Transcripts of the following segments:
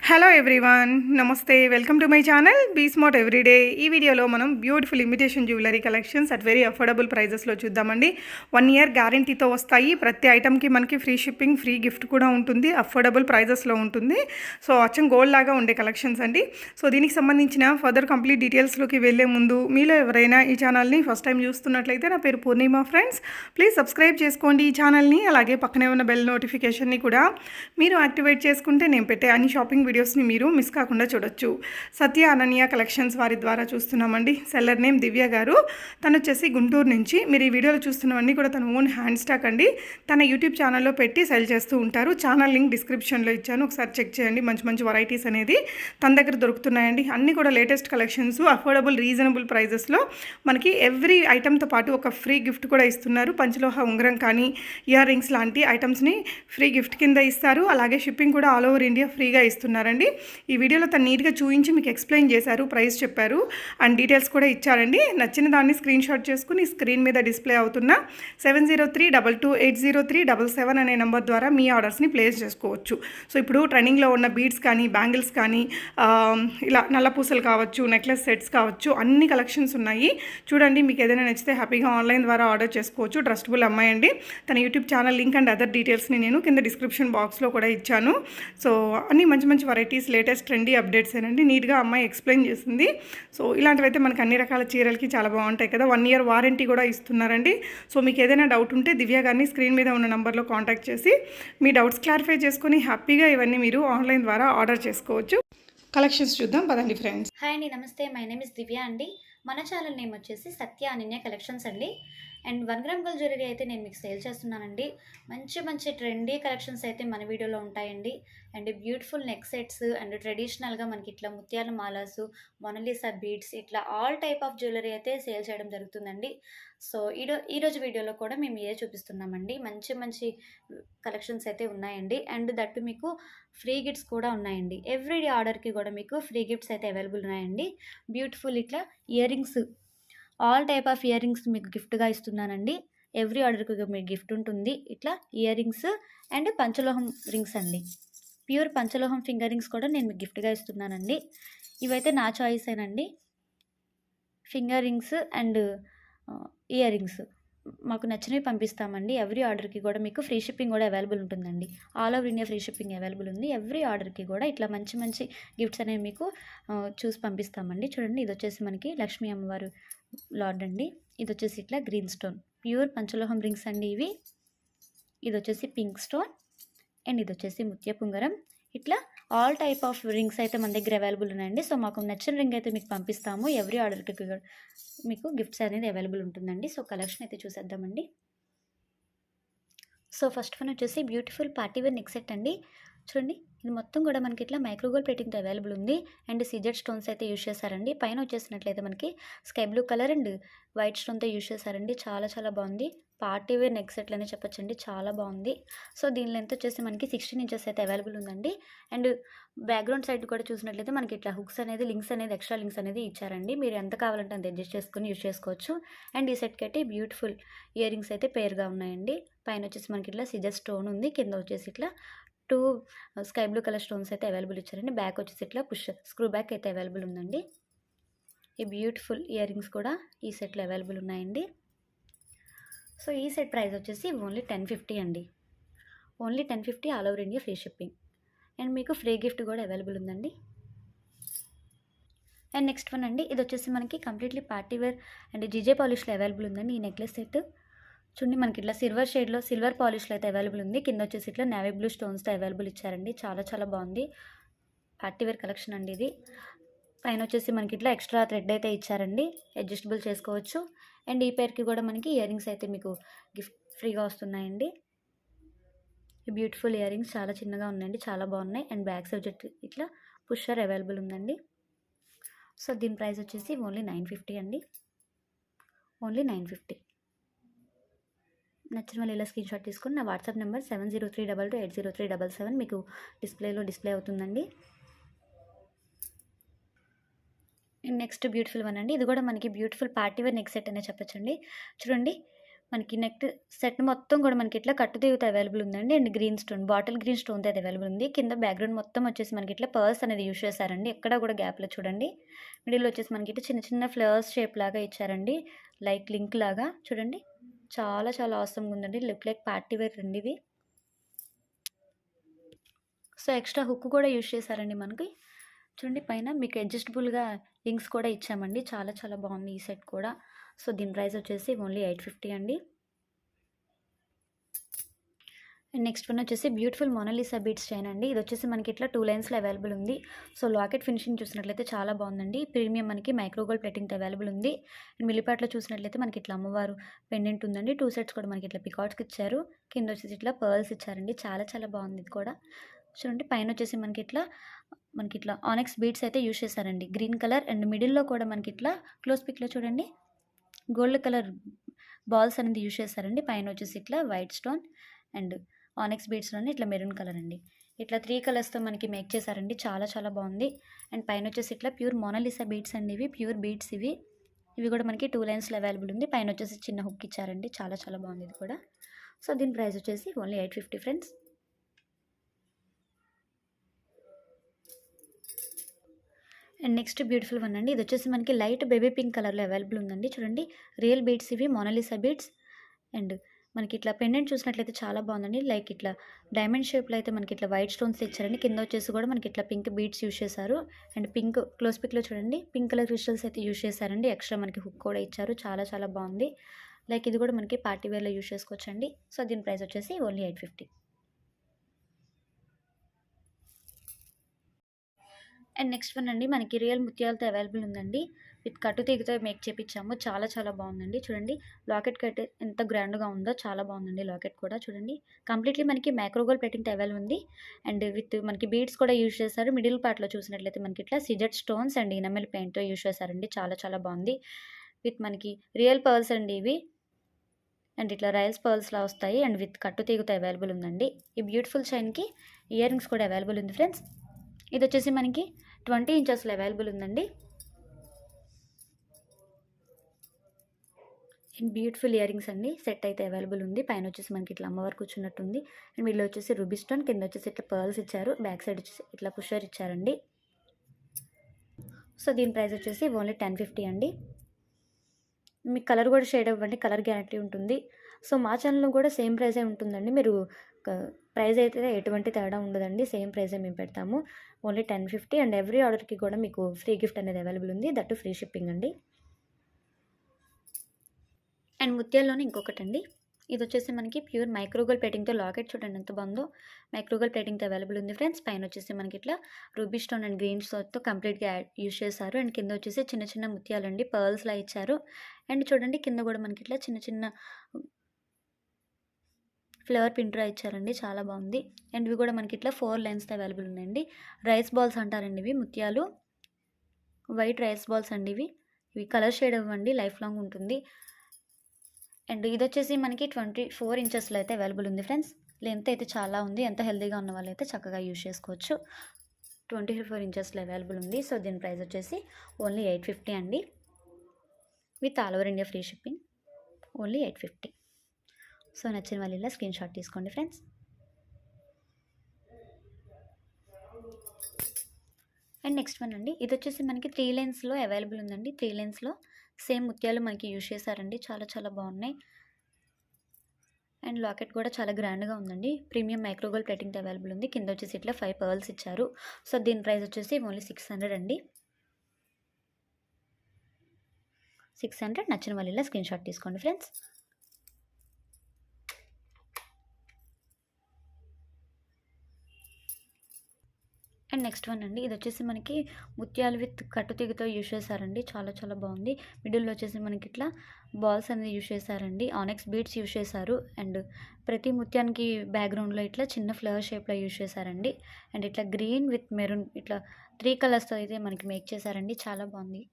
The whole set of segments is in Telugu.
హలో ఎవ్రీవన్, నమస్తే. Welcome to my channel be smart everyday. ఈ వీడియోలో మనం beautiful imitation jewellery collections at very affordable ప్రైజెస్లో చూద్దామండి. 1 ఇయర్ గ్యారంటీతో వస్తాయి. ప్రతి ఐటమ్కి మనకి ఫ్రీ షిప్పింగ్, ఫ్రీ గిఫ్ట్ కూడా ఉంటుంది. అఫోర్డబుల్ ప్రైజెస్లో ఉంటుంది. సో అచ్చం గోల్డ్ లాగా ఉండే కలెక్షన్స్ అండి. సో దీనికి సంబంధించిన ఫర్దర్ కంప్లీట్ డీటెయిల్స్లోకి వెళ్ళే ముందు మీలో ఎవరైనా ఈ ఛానల్ని ఫస్ట్ టైం చూస్తున్నట్లయితే, నా పేరు పూర్ణిమ ఫ్రెండ్స్, ప్లీజ్ సబ్స్క్రైబ్ చేసుకోండి ఈ ఛానల్ని. అలాగే పక్కనే ఉన్న బెల్ నోటిఫికేషన్ని కూడా మీరు యాక్టివేట్ చేసుకుంటే నేను పెట్టే అన్ని షాపింగ్ వీడియోస్ని మీరు మిస్ కాకుండా చూడొచ్చు. సత్య అనన్య కలెక్షన్స్ వారి ద్వారా చూస్తున్నామండి. సెల్లర్ నేమ్ దివ్య గారు. తను వచ్చేసి గుంటూరు నుంచి. మీరు ఈ వీడియోలో చూస్తున్నవన్నీ కూడా తన ఓన్ హ్యాండ్ స్టాక్ అండి. తన యూట్యూబ్ ఛానల్లో పెట్టి సెల్ చేస్తూ ఉంటారు. ఛానల్ లింక్ డిస్క్రిప్షన్లో ఇచ్చాను, ఒకసారి చెక్ చేయండి. మంచి మంచి వెరైటీస్ అనేది తన దగ్గర దొరుకుతున్నాయండి. అన్నీ కూడా లేటెస్ట్ కలెక్షన్స్, అఫోర్డబుల్ రీజనబుల్ ప్రైజెస్లో మనకి ఎవ్రీ ఐటమ్తో పాటు ఒక ఫ్రీ గిఫ్ట్ కూడా ఇస్తున్నారు. పంచలోహ ఉంగరం కానీ, ఇయర్ రింగ్స్ లాంటి ఐటమ్స్ని ఫ్రీ గిఫ్ట్ కింద ఇస్తారు. అలాగే షిప్పింగ్ కూడా ఆల్ ఓవర్ ఇండియా ఫ్రీగా ఇస్తున్నారండి. ఈ వీడియోలో తను నీట్గా చూపించి మీకు ఎక్స్ప్లెయిన్ చేశారు, ప్రైస్ చెప్పారు అండ్ డీటెయిల్స్ కూడా ఇచ్చారండి. నచ్చిన దాన్ని స్క్రీన్ షాట్ చేసుకుని స్క్రీన్ మీద డిస్ప్లే అవుతున్న 7032280377 అనే నెంబర్ ద్వారా మీ ఆర్డర్స్ని ప్లేస్ చేసుకోవచ్చు. సో ఇప్పుడు ట్రెండింగ్లో ఉన్న బీడ్స్ కానీ, బ్యాంగిల్స్ కానీ, ఇలా నల్లపూసలు కావచ్చు, నెక్లెస్ సెట్స్ కావచ్చు, అన్ని కలెక్షన్స్ ఉన్నాయి. చూడండి, మీకు ఏదైనా నచ్చితే హ్యాపీగా ఆన్లైన్ ద్వారా ఆర్డర్ చేసుకోవచ్చు. ట్రస్టబుల్ అమ్మాయి అండి. తన YouTube channel link and other డీటెయిల్స్ని నేను కింద డిస్క్రిప్షన్ బాక్స్లో కూడా ఇచ్చాను. సో అన్ని మంచి మంచి వెరైటీస్, లేటెస్ట్ ట్రెండీ అప్డేట్స్ ఏనండి. నీట్గా అమ్మాయి ఎక్స్ప్లెయిన్ చేసింది. సో ఇలాంటివైతే మనకు అన్ని రకాల చీరలకి చాలా బాగుంటాయి కదా. 1 ఇయర్ వారంటీ కూడా ఇస్తున్నారండి. సో మీకు ఏదైనా డౌట్ ఉంటే దివ్య గారిని స్క్రీన్ మీద ఉన్న నెంబర్లో కాంటాక్ట్ చేసి మీ డౌట్స్ క్లారిఫై చేసుకొని హ్యాపీగా ఇవన్నీ మీరు ఆన్లైన్ ద్వారా ఆర్డర్ చేసుకోవచ్చు. కలెక్షన్స్ చూద్దాం పదండి ఫ్రెండ్స్. హాయ్ అండి, నమస్తే. మై నేమ్ ఇస్ దివ్య అండి. మన ఛానల్ నేమ్ వచ్చేసి సత్య అనన్య కలెక్షన్స్ అండి. అండ్ 1 గ్రామ్ గోల్డ్ జ్యువెలరీ అయితే నేను మీకు సేల్ చేస్తున్నానండి. మంచి మంచి ట్రెండీ కలెక్షన్స్ అయితే మన వీడియోలో ఉంటాయండి. And beautiful neck sets and ట్రెడిషనల్గా మనకి ఇట్లా ముత్యాల మాలాసు, మొనలిసా బీడ్స్, ఇట్లా ఆల్ టైప్ ఆఫ్ జ్యువెలరీ అయితే సేల్ చేయడం జరుగుతుందండి. సో ఈరోజు వీడియోలో కూడా మేము ఇదే చూపిస్తున్నామండి. మంచి మంచి కలెక్షన్స్ అయితే ఉన్నాయండి. అండ్ దట్టు మీకు ఫ్రీ గిఫ్ట్స్ కూడా ఉన్నాయండి. ఎవ్రీ ఆర్డర్కి కూడా మీకు ఫ్రీ గిఫ్ట్స్ అయితే అవైలబుల్ ఉన్నాయండి. బ్యూటిఫుల్ ఇట్లా ear rings, all type of ear rings మీకు గిఫ్ట్గా ఇస్తున్నానండి. ఎవ్రీ ఆర్డర్కి మీకు గిఫ్ట్ ఉంటుంది. ఇట్లా ఇయర్ రింగ్స్ అండ్ పంచలోహం రింగ్స్ అండి. ప్యూర్ పంచలోహం ఫింగర్ రింగ్స్ కూడా నేను మీకు గిఫ్ట్గా ఇస్తున్నానండి. ఇవైతే నా చాయిస్ ఏనండి. Finger rings and ear rings మాకు నచ్చినవి పంపిస్తామండి. ఎవ్రీ ఆర్డర్కి కూడా మీకు ఫ్రీ షిప్పింగ్ కూడా అవైలబుల్ ఉంటుందండి. All over India free shipping available ఉంది. ఎవ్రీ ఆర్డర్కి కూడా ఇట్లా మంచి మంచి గిఫ్ట్స్ అనేవి మీకు చూసి పంపిస్తామండి. చూడండి, ఇది వచ్చేసి మనకి లక్ష్మీ అమ్మవారు లార్డ్ అండి. ఇది వచ్చేసి ఇట్లా గ్రీన్ స్టోన్ ప్యూర్ పంచలోహం రింగ్స్ అండి ఇవి. ఇది వచ్చేసి పింక్ స్టోన్ అండ్ ఇది వచ్చేసి ముత్యపు ఉంగరం. ఇట్లా ఆల్ టైప్ ఆఫ్ రింగ్స్ అయితే మన దగ్గర అవైలబుల్ ఉన్నాయండి. సో మాకు నచ్చిన రింగ్ అయితే మీకు పంపిస్తాము. ఎవ్రీ ఆర్డర్కి మీకు గిఫ్ట్స్ అనేది అవైలబుల్ ఉంటుందండి. సో కలెక్షన్ అయితే చూసేద్దామండి. సో ఫస్ట్ వన్ వచ్చేసి బ్యూటిఫుల్ పార్టీవేర్ నెక్ సెట్ అండి. చూడండి, ఇది మొత్తం కూడా మనకి ఇట్లా మైక్రోగోల్డ్ ప్లేటింగ్తో అవైలబుల్ ఉంది. అండ్ సిజెడ్ స్టోన్స్ అయితే యూజ్ చేశారండి. పైన వచ్చేసినట్లయితే మనకి sky blue colour and white స్టోన్తో యూజ్ చేశారండి. చాలా చాలా బాగుంది. పార్టీవేర్ నెక్ సెట్లు అనే చెప్పొచ్చండి, చాలా బాగుంది. సో దీని లెంత్ వచ్చేసి మనకి 16 ఇంచెస్ అయితే అవైలబుల్ ఉందండి. అండ్ బ్యాక్గ్రౌండ్ సైడ్ కూడా చూసినట్లయితే మనకి ఇట్లా హుక్స్ అనేది, లింక్స్ అనేది, ఎక్స్ట్రా లింక్స్ అనేది ఇచ్చారండి. మీరు ఎంత కావాలంటే అంత అడ్జస్ట్ చేసుకొని యూజ్ చేసుకోవచ్చు. అండ్ ఈ సెట్కి అయితే బ్యూటిఫుల్ ఇయర్ రింగ్స్ అయితే పేరుగా ఉన్నాయండి. పైన వచ్చేసి మనకి ఇట్లా సిజర్ స్టోన్ ఉంది. కింద వచ్చేసి ఇట్లా 2 స్కై బ్లూ కలర్ స్టోన్స్ అయితే అవైలబుల్ ఇచ్చారండి. బ్యాక్ వచ్చేసి ఇట్లా స్క్రూ బ్యాక్ అయితే అవైలబుల్ ఉందండి. ఈ బ్యూటిఫుల్ ఇయర్ రింగ్స్ కూడా ఈ సెట్లో అవైలబుల్ ఉన్నాయండి. సో ఈ సెట్ ప్రైస్ వచ్చేసి ఓన్లీ 1050 అండి. Only 1050 all over India free shipping. And మీకు ఫ్రీ గిఫ్ట్ కూడా అవైలబుల్ ఉందండి. అండ్ నెక్స్ట్ వన్ అండి, ఇది వచ్చేసి మనకి కంప్లీట్లీ పార్టీవేర్ అండ్ జీజే పాలిష్లో అవైలబుల్ ఉందండి. ఈ నెక్లెస్ సెట్ చూడండి, మనకి ఇట్లా సిల్వర్ షేడ్లో సిల్వర్ పాలిష్లో అయితే అవైలబుల్ ఉంది. కింద వచ్చేసి ఇట్లా నేవీ బ్లూ స్టోన్స్తో అవైలబుల్ ఇచ్చారండి. చాలా చాలా బాగుంది. పార్టీవేర్ కలెక్షన్ అండి ఇది. పైన వచ్చేసి మనకి ఇట్లా ఎక్స్ట్రా థ్రెడ్ అయితే ఇచ్చారండి, అడ్జస్టబుల్ చేసుకోవచ్చు. అండ్ ఈ పేర్కి కూడా మనకి ఇయర్ రింగ్స్ అయితే మీకు గిఫ్ట్ ఫ్రీగా వస్తున్నాయండి. ఈ బ్యూటిఫుల్ ఇయర్ రింగ్స్ చాలా చిన్నగా ఉన్నాయండి, చాలా బాగున్నాయి. అండ్ బ్యాక్ సబ్జెక్ట్ ఇట్లా పుషర్ అవైలబుల్ ఉందండి. సో దీని ప్రైస్ వచ్చేసి ఓన్లీ 950 అండి. ఓన్లీ 950. నచ్చిన వాళ్ళు ఇలా స్క్రీన్ షాట్ తీసుకొని నా వాట్సాప్ నెంబర్ 7032280377 మీకు డిస్ప్లే అవుతుందండి. నెక్స్ట్ బ్యూటిఫుల్ వన్ అండి. ఇది కూడా మనకి బ్యూటిఫుల్ పార్టీవేర్ నెక్ సెట్ అనే చెప్పొచ్చండి. చూడండి, మనకి నెక్ సెట్ మొత్తం కూడా మనకి ఇట్లా కట్టుతీగతో అవైలబుల్ ఉందండి. And green stone, bottle green స్టోన్‌తో అయితే అవైలబుల్ ఉంది. కింద బ్యాక్‌గ్రౌండ్ మొత్తం వచ్చేసి మనకి ఇట్లా పర్ల్స్ అనేది యూజ్ చేశారండి. ఎక్కడ కూడా గ్యాప్‌లో చూడండి. మిడిల్‌లో వచ్చేసి మనకి ఇట్లా చిన్న చిన్న ఫ్లవర్స్ షేప్ లాగా ఇచ్చారండి. లైక్ లింక్ లాగా చూడండి. చాలా చాలా ఆసమ్‌గా ఉందండి. లుక్ లైక్ పార్టీ వేర్ అండి ఇది. సో, ఎక్స్‌ట్రా హుక్ కూడా యూజ్ చేశారండి మనకి. చూడండి పైన మీకు అడ్జస్టబుల్‌గా లింక్స్ కూడా ఇచ్చామండి. చాలా చాలా బాగుంది ఈ సెట్ కూడా. సో, దీని ప్రైస్ వచ్చేసి ఓన్లీ 850 అండి. అండ్ నెక్స్ట్ వన్ వచ్చేసి బ్యూటిఫుల్ మోనాలిసా బీడ్స్ చైన్ అండి. ఇది వచ్చేసి మనకి ఇట్లా 2 లైన్స్‌లో అవైలబుల్ ఉంది. సో, లాకెట్ ఫినిషింగ్ చూసినట్లయితే చాలా బాగుందండి. ప్రీమియం మనకి మైక్రో గోల్డ్ ప్లేటింగ్‌తో అవైలబుల్ ఉంది. అండ్ మిల్లిపాట్లో చూసినట్లయితే మనకి ఇట్లా అమ్మవారు పెండెంట్ ఉందండి. 2 సెట్స్ కూడా మనకి ఇట్లా పికాక్స్‌కి ఇచ్చారు. కింద వచ్చేసి ఇట్లా పర్ల్స్ ఇచ్చారండి. చాలా చాలా బాగుంది ఇది కూడా. చూడండి పైన వచ్చేసి మనకి ఇట్లా ఆనెక్స్ బీడ్స్ అయితే యూజ్ చేశారండి. గ్రీన్ కలర్ అండ్ మిడిల్‌లో కూడా మనకి ఇట్లా క్లోజ్ పిక్‌లో చూడండి గోల్డ్ కలర్ బాల్స్ అనేది యూజ్ చేశారండి. పైన వచ్చేసి ఇట్లా వైట్ స్టోన్ అండ్ ఆనెక్స్ బీడ్స్‌లోనే ఇట్లా మెరూన్ కలర్ అండి. ఇట్లా 3 కలర్స్‌తో మనకి మేక్ చేశారండి. చాలా చాలా బాగుంది. అండ్ పైన వచ్చేసి ఇట్లా ప్యూర్ మోనాలిసా బీడ్స్ అండి ఇవి. ప్యూర్ బీడ్స్ ఇవి. ఇవి కూడా మనకి 2 లైన్స్‌లో అవైలబుల్ ఉంది. పైన వచ్చేసి చిన్న హుక్ ఇచ్చారండి. చాలా చాలా బాగుంది ఇది కూడా. సో, దీని ప్రైస్ వచ్చేసి only 850 friends. And next beautiful one అండి. ఇది వచ్చేసి మనకి లైట్ బేబీ పింక్ కలర్‌లో అవైలబుల్ ఉందండి. చూడండి రియల్ బీడ్స్ ఇవి మోనాలిసా బీడ్స్. అండ్ మనకి ఇట్లా పెండెంట్ చూసినట్లయితే చాలా బాగుందండి. లైక్ ఇట్లా డైమండ్ షేప్‌లో అయితే మనకి ఇట్లా వైట్ స్టోన్స్ ఇచ్చారండి. కింద వచ్చేసి కూడా మనకి ఇట్లా పింక్ బీడ్స్ యూజ్ చేశారు. అండ్ పింక్ క్లోజ్ పిక్‌లో చూడండి పింక్ కలర్ క్రిస్టల్స్ అయితే యూజ్ చేశారండి. ఎక్స్ట్రా మనకి హుక్ కూడా ఇచ్చారు. చాలా చాలా బాగుంది. లైక్ ఇది కూడా మనకి పార్టీ వేర్‌లో యూజ్ చేసుకోవచ్చండి. సో, దీని ప్రైస్ వచ్చేసి ఓన్లీ 850. అండ్ నెక్స్ట్ వన్ అండి మనకి రియల్ ముత్యాలతో అవైలబుల్ ఉందండి. విత్ కట్టు తీగతో మేక్ చేపిచ్చాము. చాలా చాలా బాగుందండి. చూడండి లాకెట్ కట్ ఎంత గ్రాండ్‌గా ఉందో చాలా బాగుందండి లాకెట్ కూడా చూడండి. కంప్లీట్‌లీ మనకి మైక్రో గోల్డ్ ప్లేటింగ్‌తో అవైలబుల్ ఉంది. అండ్ విత్ మనకి బీడ్స్ కూడా యూజ్ చేశారు. మిడిల్ పార్ట్‌లో చూసినట్లయితే మనకి ఇట్లా సిజెట్ స్టోన్స్ అండ్ ఇనమెల్ పెయింట్‌తో యూజ్ చేశారండి. చాలా చాలా బాగుంది. విత్ మనకి రియల్ పర్ల్స్ అండి ఇవి. అండ్ ఇట్లా రైల్స్ పర్ల్స్‌లా వస్తాయి. అండ్ విత్ కట్టు తీగతో అవైలబుల్ ఉందండి. ఈ బ్యూటిఫుల్ చైన్‌కి ఇయర్ రింగ్స్ కూడా అవైలబుల్ ఉంది ఫ్రెండ్స్. ఇది వచ్చేసి మనకి 20 ఇంచెస్‌లో అవైలబుల్ ఉందండి. అండ్ బ్యూటిఫుల్ ఇయర్ రింగ్స్ అండి. సెట్ అయితే అవైలబుల్ ఉంది. పైన వచ్చేసి మనకి ఇట్లా అమ్మవారు కూర్చున్నట్టుంది. అండ్ వీళ్ళు వచ్చేసి రూబీ స్టోన్, కింద వచ్చేసి ఇట్లా పర్ల్స్ ఇచ్చారు. బ్యాక్ సైడ్ వచ్చేసి ఇట్లా పుషర్ ఇచ్చారండి. సో, దీని ప్రైస్ వచ్చేసి ఓన్లీ 1050 అండి. మీకు కలర్ కూడా షేడ్ అవ్వండి. కలర్ గ్యారంటీ ఉంటుంది. సో, మా ఛానల్‌లో కూడా సేమ్ ప్రైజే ఉంటుందండి. మీరు క ప్రైస్ అయితే ఎటువంటి తేడా ఉండదండి. సేమ్ ప్రైజే మేము పెడతాము. ఓన్లీ 1050 అండ్ ఎవ్రీ ఆర్డర్‌కి కూడా మీకు ఫ్రీ గిఫ్ట్ అనేది అవైలబుల్ ఉంది. దట్ ఫ్రీ షిప్పింగ్ అండి. అండ్ ముత్యాల్లోనే ఇంకొకటండి. ఇది వచ్చేసి మనకి ప్యూర్ మైక్రో గోల్డ్ ప్లేటింగ్‌తో లాకెట్ చూడండి ఎంత బాగుందో. మైక్రో గోల్డ్ ప్లేటింగ్‌తో అవైలబుల్ ఉంది ఫ్రెండ్స్. పైన వచ్చేసి మనకి ఇట్లా రూబీ స్టోన్ అండ్ గ్రీన్ స్టోన్‌తో కంప్లీట్‌గా యూజ్ చేశారు. అండ్ కింద వచ్చేసి చిన్న చిన్న ముత్యాలండి పర్ల్స్‌లా ఇచ్చారు. అండ్ చూడండి కింద కూడా మనకి ఇట్లా చిన్న చిన్న ఫ్లవర్ ప్రింట్‌లా ఇచ్చారండి. చాలా బాగుంది. అండ్ ఇవి కూడా మనకి ఇట్లా 4 లైన్స్‌తో అవైలబుల్ ఉన్నాయండి. రైస్ బాల్స్ అంటారండి ఇవి ముత్యాలు. వైట్ రైస్ బాల్స్ అండి ఇవి. ఇవి కలర్ షేడ్ అవ్వండి. లైఫ్ లాంగ్ ఉంటుంది. అండ్ ఇదొచ్చేసి మనకి 24 ఇంచెస్‌లో అయితే అవైలబుల్ ఉంది ఫ్రెండ్స్. లెంత్ అయితే చాలా ఉంది. ఎంత హెల్తీగా ఉన్న వాళ్ళైతే చక్కగా యూజ్ చేసుకోవచ్చు. 24 ఇంచెస్‌లో అవైలబుల్ ఉంది. సో, దీని ప్రైస్ వచ్చేసి ఓన్లీ 850 అండి. With all over India free shipping. Only 850. So, నచ్చిన వాళ్ళు ఇలా స్క్రీన్ షాట్ తీసుకోండి ఫ్రెండ్స్. అండ్ నెక్స్ట్ వన్ అండి. ఇది వచ్చేసి మనకి 3 లైన్స్‌లో అవైలబుల్ ఉందండి. 3 లైన్స్‌లో సేమ్ ముత్యాలు మనకి యూజ్ చేశారండి. చాలా చాలా బాగున్నాయి. అండ్ లాకెట్ కూడా చాలా గ్రాండ్‌గా ఉందండి. ప్రీమియం మైక్రో గోల్డ్ ప్లేటింగ్‌తో అవైలబుల్ ఉంది. కింద వచ్చేసి ఇట్లా 5 పర్ల్స్ ఇచ్చారు. సో, దీని ప్రైస్ వచ్చేసి ఓన్లీ 600 అండి. 600 నచ్చిన వాళ్ళు ఇలా స్క్రీన్ షాట్ తీసుకోండి ఫ్రెండ్స్. అండ్ నెక్స్ట్ వన్ అండి. ఇది వచ్చేసి మనకి ముత్యాలు విత్ కట్టుతీగతో యూజ్ చేశారండి. చాలా చాలా బాగుంది. మిడిల్‌లో వచ్చేసి మనకి ఇట్లా బాల్స్ అనేది యూజ్ చేశారండి. ఆనెక్స్ బీడ్స్ యూజ్ చేశారు. అండ్ ప్రతి ముత్యానికి బ్యాక్‌గ్రౌండ్‌లో ఇట్లా చిన్న ఫ్లవర్ షేప్‌లో యూజ్ చేశారండి. అండ్ ఇట్లా గ్రీన్ విత్ మెరూన్ ఇట్లా 3 కలర్స్‌తో అయితే మనకి మేక్ చేశారండి. చాలా బాగుంది.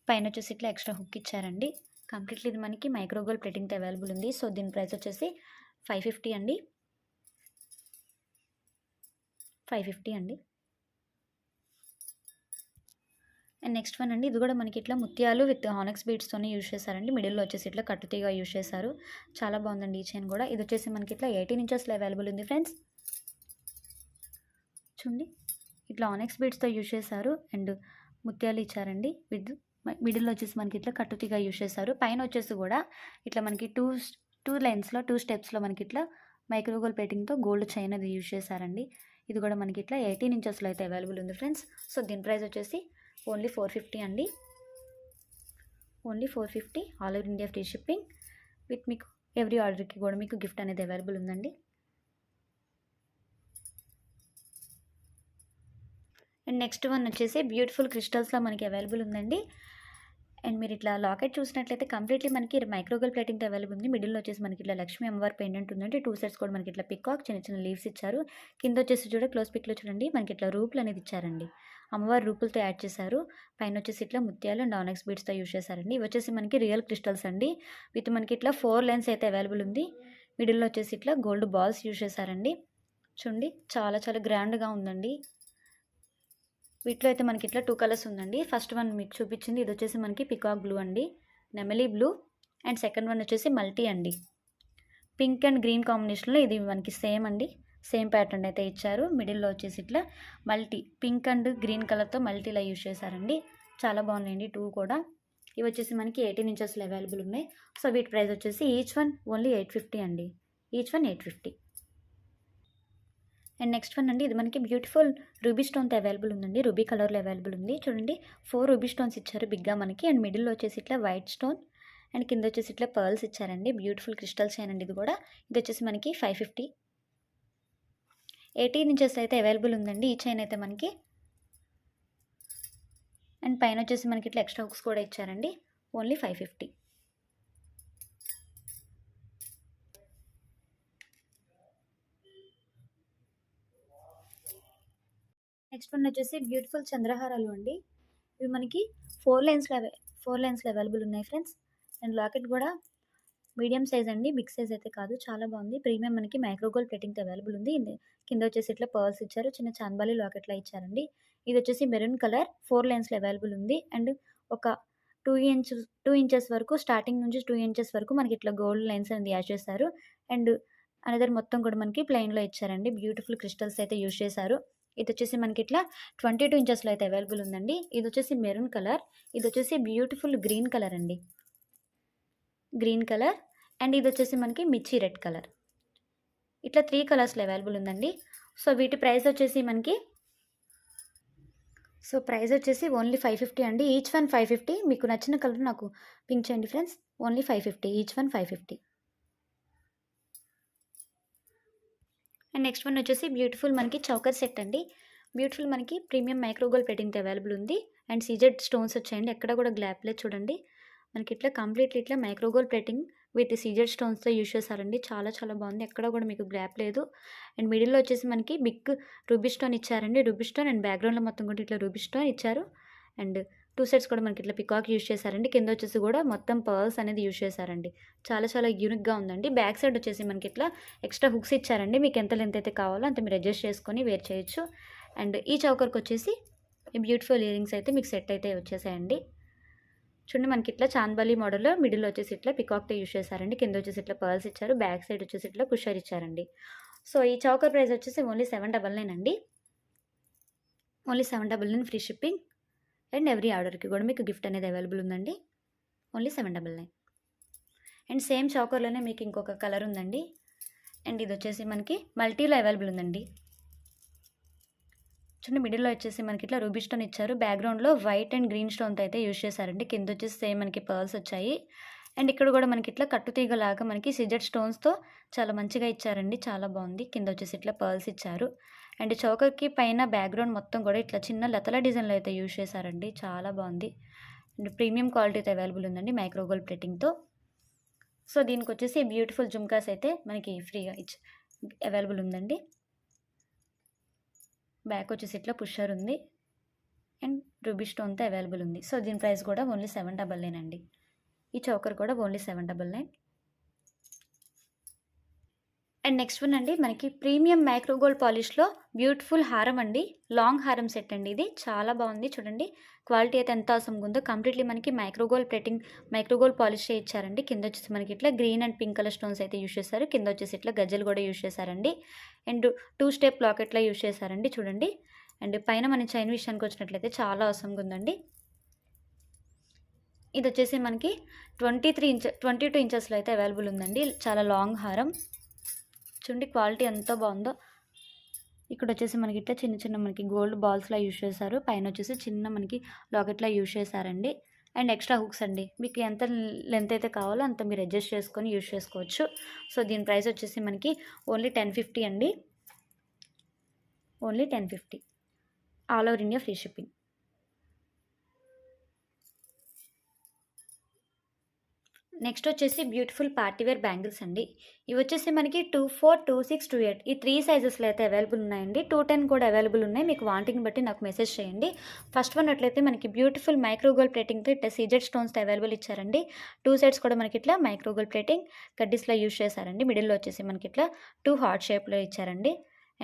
పైన వచ్చేసి ఇట్లా ఎక్స్ట్రా హుక్ ఇచ్చారండి. కంప్లీట్‌లీ ఇది మనకి మైక్రో గోల్డ్ ప్లేటింగ్‌తో అవైలబుల్ ఉంది. సో, దీని ప్రైస్ వచ్చేసి 550 అండి. 550 అండి. అండ్ నెక్స్ట్ వన్ అండి, ఇది కూడా మనకి ఇట్లా ముత్యాలు విత్ ఆనెక్స్ బీడ్స్తోనే యూజ్ చేశారండి. మిడిల్లో వచ్చేసి ఇట్లా కట్టుతీగా యూజ్ చేశారు. చాలా బాగుందండి ఈ చైన్ కూడా. ఇది వచ్చేసి మనకి ఇట్లా 18 ఇంచెస్లో అవైలబుల్ ఉంది ఫ్రెండ్స్. చూడండి, ఇట్లా ఆనెక్స్ బీడ్స్తో యూజ్ చేశారు అండ్ ముత్యాలు ఇచ్చారండి. విత్ మిడిల్లో వచ్చేసి మనకి ఇట్లా కట్టుతీగా యూజ్ చేశారు. పైన వచ్చేసి కూడా ఇట్లా మనకి టూ లైన్స్లో 2 స్టెప్స్లో మనకి ఇట్లా మైక్రోగోల్డ్ ప్లేటింగ్తో గోల్డ్ చైన్ అది యూజ్ చేశారండి. ఇది కూడా మనకి ఇట్లా 18 ఇంచెస్లో అయితే అవైలబుల్ ఉంది ఫ్రెండ్స్. సో దీని ప్రైస్ వచ్చేసి ఓన్లీ 450 అండి. Only 450, all over India free shipping with మీకు ఎవ్రీ ఆర్డర్కి కూడా మీకు గిఫ్ట్ అనేది అవైలబుల్ ఉందండి. అండ్ నెక్స్ట్ వన్ వచ్చేసి బ్యూటిఫుల్ క్రిస్టల్స్లో మనకి అవైలబుల్ ఉందండి. అండ్ మీరు ఇట్లా లాకెట్ చూసినట్లయితే కంప్లీట్లీ మనకి మైక్రోగోల్డ్ ప్లేటింగ్తో అవైలబుల్ ఉంది. మిడిల్లో వచ్చేసి మనకి ఇట్లా లక్ష్మీ అమ్మవారి పెండెంట్ ఉందండి. 2 సెట్స్ కూడా మనకి ఇట్లా పికాక్ చిన్న చిన్న లీవ్స్ ఇచ్చారు. కింద వచ్చేసి క్లోజ్ పిక్లో చూడండి మనకి ఇట్లా రూపులు అనేది ఇచ్చారండి. అమ్మవారి రూపులతో యాడ్ చేశారు. పైన వచ్చేసి ఇట్లా ముత్యాలు అండ్ ఆనెక్స్ బీడ్స్తో యూజ్ చేశారండి. ఇవి వచ్చేసి మనకి రియల్ క్రిస్టల్స్ అండి. విత్ మనకి ఇట్లా 4 లైన్స్ అయితే అవైలబుల్ ఉంది. మిడిల్లో వచ్చేసి ఇట్లా గోల్డ్ బాల్స్ యూజ్ చేశారండి. చూడండి, చాలా చాలా గ్రాండ్గా ఉందండి. వీటిలో అయితే మనకి ఇట్లా 2 కలర్స్ ఉందండి. ఫస్ట్ వన్ మీకు చూపించింది ఇది వచ్చేసి మనకి పికాక్ బ్లూ అండి, నెమలీ బ్లూ. అండ్ సెకండ్ వన్ వచ్చేసి మల్టీ అండి, పింక్ అండ్ గ్రీన్ కాంబినేషన్లో. ఇది మనకి సేమ్ అండి, సేమ్ ప్యాటర్న్ అయితే ఇచ్చారు. మిడిల్లో వచ్చేసి ఇట్లా మల్టీ పింక్ అండ్ గ్రీన్ కలర్తో మల్టీలా యూజ్ చేశారండి. చాలా బాగున్నాయండి 2 కూడా. ఇవి వచ్చేసి మనకి 18 ఇంచెస్లో అవైలబుల్ ఉన్నాయి. సో వీటి ప్రైస్ వచ్చేసి ఈచ్ వన్ ఓన్లీ 850 అండి. Each one 850. And next one అండి, ఇది మనకి బ్యూటిఫుల్ రూబీ స్టోన్తో అవైలబుల్ ఉందండి. రూబీ కలర్లో అవైలబుల్ ఉంది. చూడండి 4 రూబీ స్టోన్స్ ఇచ్చారు బిగ్గా మనకి. అండ్ మిడిల్లో వచ్చేసి ఇట్లా వైట్ స్టోన్ అండ్ కింద వచ్చేసి ఇట్లా పర్ల్స్ ఇచ్చారండి. బ్యూటిఫుల్ క్రిస్టల్ చైన్ అండి ఇది కూడా. ఇది వచ్చేసి మనకి 550. 18 ఇంచెస్ అయితే అవైలబుల్ ఉందండి ఈ చైన్ అయితే మనకి. అండ్ పైన వచ్చేసి మనకి ఇట్లా ఎక్స్ట్రా హుక్స్ కూడా ఇచ్చారండి. ఓన్లీ 550. నెక్స్ట్ వన్ వచ్చేసి బ్యూటిఫుల్ చంద్రహారాలు అండి. ఇవి మనకి 4 లైన్స్లో అవైలబుల్ ఉన్నాయి ఫ్రెండ్స్. అండ్ లాకెట్ కూడా మీడియం సైజ్ అండి, బిగ్ సైజ్ అయితే కాదు. చాలా బాగుంది. ప్రీమియం మనకి మైక్రోగోల్డ్ ప్లేటింగ్తో అవైలబుల్ ఉంది. కింద వచ్చేసి ఇట్లా పర్ల్స్ ఇచ్చారు, చిన్న చాంబాలి లాకెట్లా ఇచ్చారండి. ఇది వచ్చేసి మెరూన్ కలర్ 4 లైన్స్లో అవైలబుల్ ఉంది. అండ్ ఒక 2 ఇంచెస్ వరకు, స్టార్టింగ్ నుంచి 2 ఇంచెస్ వరకు మనకి ఇట్లా గోల్డ్ లైన్స్ అనేది యాడ్ చేస్తారు. అండ్ అనదర్ మొత్తం కూడా మనకి ప్లెయిన్లో ఇచ్చారండి. బ్యూటిఫుల్ క్రిస్టల్స్ అయితే యూజ్ చేశారు. ఇది వచ్చేసి మనకి ఇట్లా 22 ఇంచెస్లో అయితే అవైలబుల్ ఉందండి. ఇది వచ్చేసి మెరూన్ కలర్, ఇది వచ్చేసి బ్యూటిఫుల్ గ్రీన్ కలర్ అండి, గ్రీన్ కలర్. అండ్ ఇది వచ్చేసి మనకి మిర్చి రెడ్ కలర్. ఇట్లా 3 కలర్స్లో అవైలబుల్ ఉందండి. సో వీటి ప్రైస్ వచ్చేసి మనకి ఓన్లీ 550 అండి. Each one 550. మీకు నచ్చిన కలర్ నాకు పింక్ చేయండి friends. Only 550, each one 550. And next one వచ్చేసి బ్యూటిఫుల్ మనకి చౌకర్ సెట్ అండి. బ్యూటిఫుల్ మనకి ప్రీమియం మైక్రోగోల్డ్ ప్లేటింగ్తో అవైలబుల్ ఉంది. అండ్ సీజెడ్ స్టోన్స్ వచ్చాయండి, ఎక్కడ కూడా గ్లాప్ లేదు. చూడండి మనకి ఇట్లా కంప్లీట్లీ ఇట్లా మైక్రోగోల్డ్ ప్లేటింగ్ విత్ సీజెడ్ స్టోన్స్తో యూజ్ చేశారండి. చాలా చాలా బాగుంది, ఎక్కడ కూడా మీకు గ్లాప్ లేదు. అండ్ మిడిల్లో వచ్చేసి మనకి బిగ్ రూబీ స్టోన్ ఇచ్చారండి, రూబీ స్టోన్. అండ్ బ్యాక్గ్రౌండ్లో మొత్తం కూడా ఇట్లా రూబీ స్టోన్ ఇచ్చారు. అండ్ 2 సెట్స్ కూడా మనకి ఇట్లా పికాక్ యూజ్ చేశారండి. కింద వచ్చేసి కూడా మొత్తం పర్ల్స్ అనేది యూజ్ చేశారండి. చాలా చాలా యూనిక్గా ఉందండి. బ్యాక్ సైడ్ వచ్చేసి మనకి ఇట్లా ఎక్స్ట్రా హుక్స్ ఇచ్చారండి. మీకు ఎంత లెంత్ అయితే కావాలో అంత మీరు అడ్జస్ట్ చేసుకొని వేర్ చేయొచ్చు. అండ్ ఈ చౌకర్కి వచ్చేసి ఈ బ్యూటిఫుల్ ఇయర్ రింగ్స్ అయితే మీకు సెట్ అయితే వచ్చేసాయండి. చూడండి మనకి ఇట్లా చాంబాలి మోడల్లో మిడిల్ వచ్చేసి ఇట్లా పికాక్తో యూజ్ చేశారండి. కింద వచ్చేసి ఇట్లా పర్ల్స్ ఇచ్చారు, బ్యాక్ సైడ్ వచ్చేసి ఇట్లా పుషర్ ఇచ్చారండి. సో ఈ చౌకర్ ప్రైస్ వచ్చేసి ఓన్లీ 799 అండి. Only 799 free shipping. And every ఆర్డర్కి కూడా మీకు గిఫ్ట్ అనేది అవైలబుల్ ఉందండి. ఓన్లీ 799. అండ్ సేమ్ చౌకర్లోనే మీకు ఇంకొక కలర్ ఉందండి. అండ్ ఇది వచ్చేసి మనకి మల్టీలో అవైలబుల్ ఉందండి. చూడండి మిడిల్లో వచ్చేసి మనకి ఇట్లా రూబీ స్టోన్ ఇచ్చారు. బ్యాక్గ్రౌండ్లో వైట్ అండ్ గ్రీన్ స్టోన్తో అయితే యూజ్ చేశారండి. కింద వచ్చేసి సేమ్ మనకి పర్ల్స్ వచ్చాయి. అండ్ ఇక్కడ కూడా మనకి ఇట్లా కట్టుతీగలాగా మనకి సిజెడ్ స్టోన్స్తో చాలా మంచిగా ఇచ్చారండి. చాలా బాగుంది. కింద వచ్చేసి ఇట్లా పర్ల్స్ ఇచ్చారు. అండ్ చౌకర్కి పైన బ్యాక్గ్రౌండ్ మొత్తం కూడా ఇట్లా చిన్న లతల డిజైన్లో అయితే యూజ్ చేశారండి. చాలా బాగుంది. అండ్ ప్రీమియం క్వాలిటీతో అవైలబుల్ ఉందండి మైక్రోగోల్డ్ ప్లేటింగ్తో. సో దీనికి వచ్చేసి బ్యూటిఫుల్ జుమ్కాస్ అయితే మనకి ఫ్రీగా అవైలబుల్ ఉందండి. బ్యాక్ వచ్చేసి ఇట్లా పుషర్ ఉంది అండ్ రూబీ స్టోన్తో అవైలబుల్ ఉంది. సో దీని ప్రైస్ కూడా ఓన్లీ 799 అండి. ఈ చౌకర్ కూడా ఓన్లీ 799. అండ్ నెక్స్ట్ వన్ అండి మనకి ప్రీమియం మైక్రో గోల్డ్ పాలిష్లో బ్యూటిఫుల్ హారం అండి. లాంగ్ హారం సెట్ అండి. ఇది చాలా బాగుంది చూడండి. క్వాలిటీ అయితే ఎంత అవసరంగా ఉందో. కంప్లీట్లీ మనకి మైక్రో గోల్డ్ పాలిష్ ఇచ్చారండి. కింద వచ్చేసి మనకి ఇట్లా green and pink colour stones అయితే యూస్ చేశారు. కింద వచ్చేసి ఇట్లా గజ్జలు కూడా యూస్ చేశారండి. అండ్ 2 స్టెప్ లాకెట్లా యూస్ చేశారండి చూడండి. అండ్ పైన మన చైన్ విషయానికి వచ్చినట్లయితే చాలా అవసరంగా ఉందండి. ఇది వచ్చేసి మనకి 22 ఇంచెస్లో అయితే అవైలబుల్ ఉందండి. చాలా లాంగ్ హారం చూడండి. క్వాలిటీ ఎంత బాగుందో. ఇక్కడ వచ్చేసి మనకి ఇట్లా చిన్న చిన్న మనకి గోల్డ్ బాల్స్లా యూస్ చేశారు. పైన వచ్చేసి చిన్న మనకి లాకెట్లా యూస్ చేశారండి. అండ్ ఎక్స్ట్రా హుక్స్ అండి. మీకు ఎంత లెంత్ అయితే కావాలో అంత మీరు అడ్జస్ట్ చేసుకొని యూస్ చేసుకోవచ్చు. సో దీని ప్రైస్ వచ్చేసి మనకి ఓన్లీ 1050 అండి. Only 1050. All over India free shipping. Next వచ్చేసి బ్యూటిఫుల్ పార్టీవేర్ బ్యాంగిల్స్ అండి. ఇవి వచ్చేసి మనకి 24, 26, 28 ఈ 3 సైజెస్లో అయితే అవైలబుల్ ఉన్నాయండి. 210 కూడా అవైలబుల్ ఉన్నాయి. మీకు వాంటింగ్ బట్టి నాకు మెసేజ్ చేయండి. ఫస్ట్ వన్ అట్లయితే మనకి బ్యూటిఫుల్ మైక్రో గోల్డ్ ప్లేటింగ్తో ఇట్లా సీజెడ్ స్టోన్స్తో అవైలబుల్ ఇచ్చారండి. 2 సైడ్స్ కూడా మనకి ఇట్లా మైక్రో గోల్డ్ ప్లేటింగ్ కడ్డీస్లో యూస్ చేశారండి. మిడిల్లో వచ్చేసి మనకి ఇట్లా 2 హార్ట్ షేప్లో ఇచ్చారండి.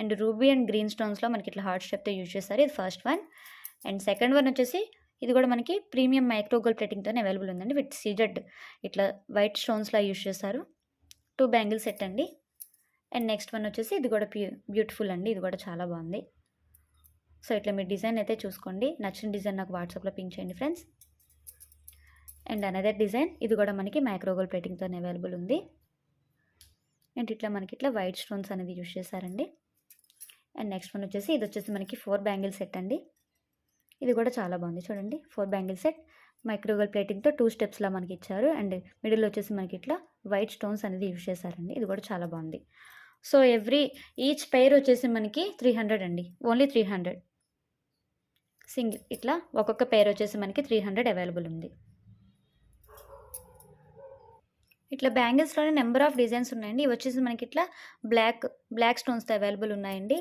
అండ్ రూబీ అండ్ గ్రీన్ స్టోన్స్లో మనకి ఇట్లా హార్ట్ షేప్తో యూస్ చేశారు. ఇది ఫస్ట్ వన్. అండ్ సెకండ్ వన్ వచ్చేసి ఇది కూడా మనకి ప్రీమియం మైక్రో గోల్డ్ ప్లేటింగ్తోనే అవైలబుల్ ఉందండి. విత్ సీజెడ్ ఇట్లా వైట్ స్టోన్స్లా యూస్ చేశారు. 2 బ్యాంగిల్ సెట్ అండి. అండ్ నెక్స్ట్ వన్ వచ్చేసి ఇది కూడా బ్యూటిఫుల్ అండి. ఇది కూడా చాలా బాగుంది. సో ఇట్లా మీరు డిజైన్ అయితే చూసుకోండి. నచ్చిన డిజైన్ నాకు వాట్సాప్లో పింక్ చేయండి ఫ్రెండ్స్. అండ్ అనదర్ డిజైన్ ఇది కూడా మనకి మైక్రో గోల్డ్ ప్లేటింగ్తోనే అవైలబుల్ ఉంది. అండ్ ఇట్లా మనకి ఇట్లా వైట్ స్టోన్స్ అనేది యూస్ చేశారండి. అండ్ నెక్స్ట్ వన్ వచ్చేసి ఇది వచ్చేసి మనకి 4 బ్యాంగిల్ సెట్ అండి. ఇది కూడా చాలా బాగుంది చూడండి. 4 బ్యాంగిల్ సెట్ మైక్రో గోల్డ్ ప్లేటింగ్తో 2 స్టెప్స్లా మనకి ఇచ్చారు. అండ్ మిడిల్ వచ్చేసి మనకి ఇట్లా వైట్ స్టోన్స్ అనేది యూస్ చేశారండి. ఇది కూడా చాలా బాగుంది. సో ఈచ్ పెయిర్ వచ్చేసి మనకి 300 అండి. Only 300 single. ఇట్లా ఒక్కొక్క పెయిర్ వచ్చేసి మనకి 300 అవైలబుల్ ఉంది. ఇట్లా బ్యాంగిల్స్లోనే నెంబర్ ఆఫ్ డిజైన్స్ ఉన్నాయండి. ఇవి వచ్చేసి మనకి ఇట్లా బ్లాక్ స్టోన్స్తో అవైలబుల్ ఉన్నాయండి.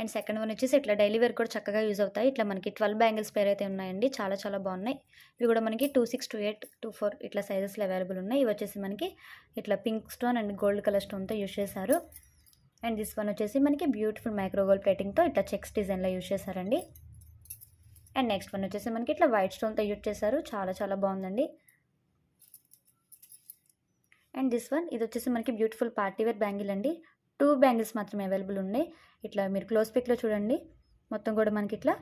అండ్ సెకండ్ వన్ వచ్చేసి ఇట్లా డైలీ వేర్ కూడా చక్కగా యూజ్ అవుతాయి. ఇట్లా మనకి 12 బ్యాంగిల్స్ పేర్ అయితే ఉన్నాయండి. చాలా చాలా బాగున్నాయి. ఇవి కూడా మనకి 26, 28, 24 ఇట్లా సైజెస్లో అవైలబుల్ ఉన్నాయి. ఇవి వచ్చేసి మనకి ఇట్లా pink stone and gold colour స్టోన్తో యూజ్ చేశారు. అండ్ దిస్ వన్ వచ్చేసి మనకి బ్యూటిఫుల్ మైక్రో గోల్డ్ ప్లేటింగ్తో ఇట్లా చెక్స్ డిజైన్లో యూజ్ చేశారండి. అండ్ నెక్స్ట్ వన్ వచ్చేసి మనకి ఇట్లా వైట్ స్టోన్తో యూజ్ చేశారు. చాలా చాలా బాగుందండి. అండ్ దిస్ వన్ ఇది వచ్చేసి మనకి బ్యూటిఫుల్ పార్టీవేర్ బ్యాంగిల్ అండి. 2 బ్యాంగిల్స్ మాత్రమే అవైలబుల్ ఉన్నాయి. ఇట్లా మీరు క్లోజ్ పిక్లో చూడండి. మొత్తం కూడా మనకి ఇట్లా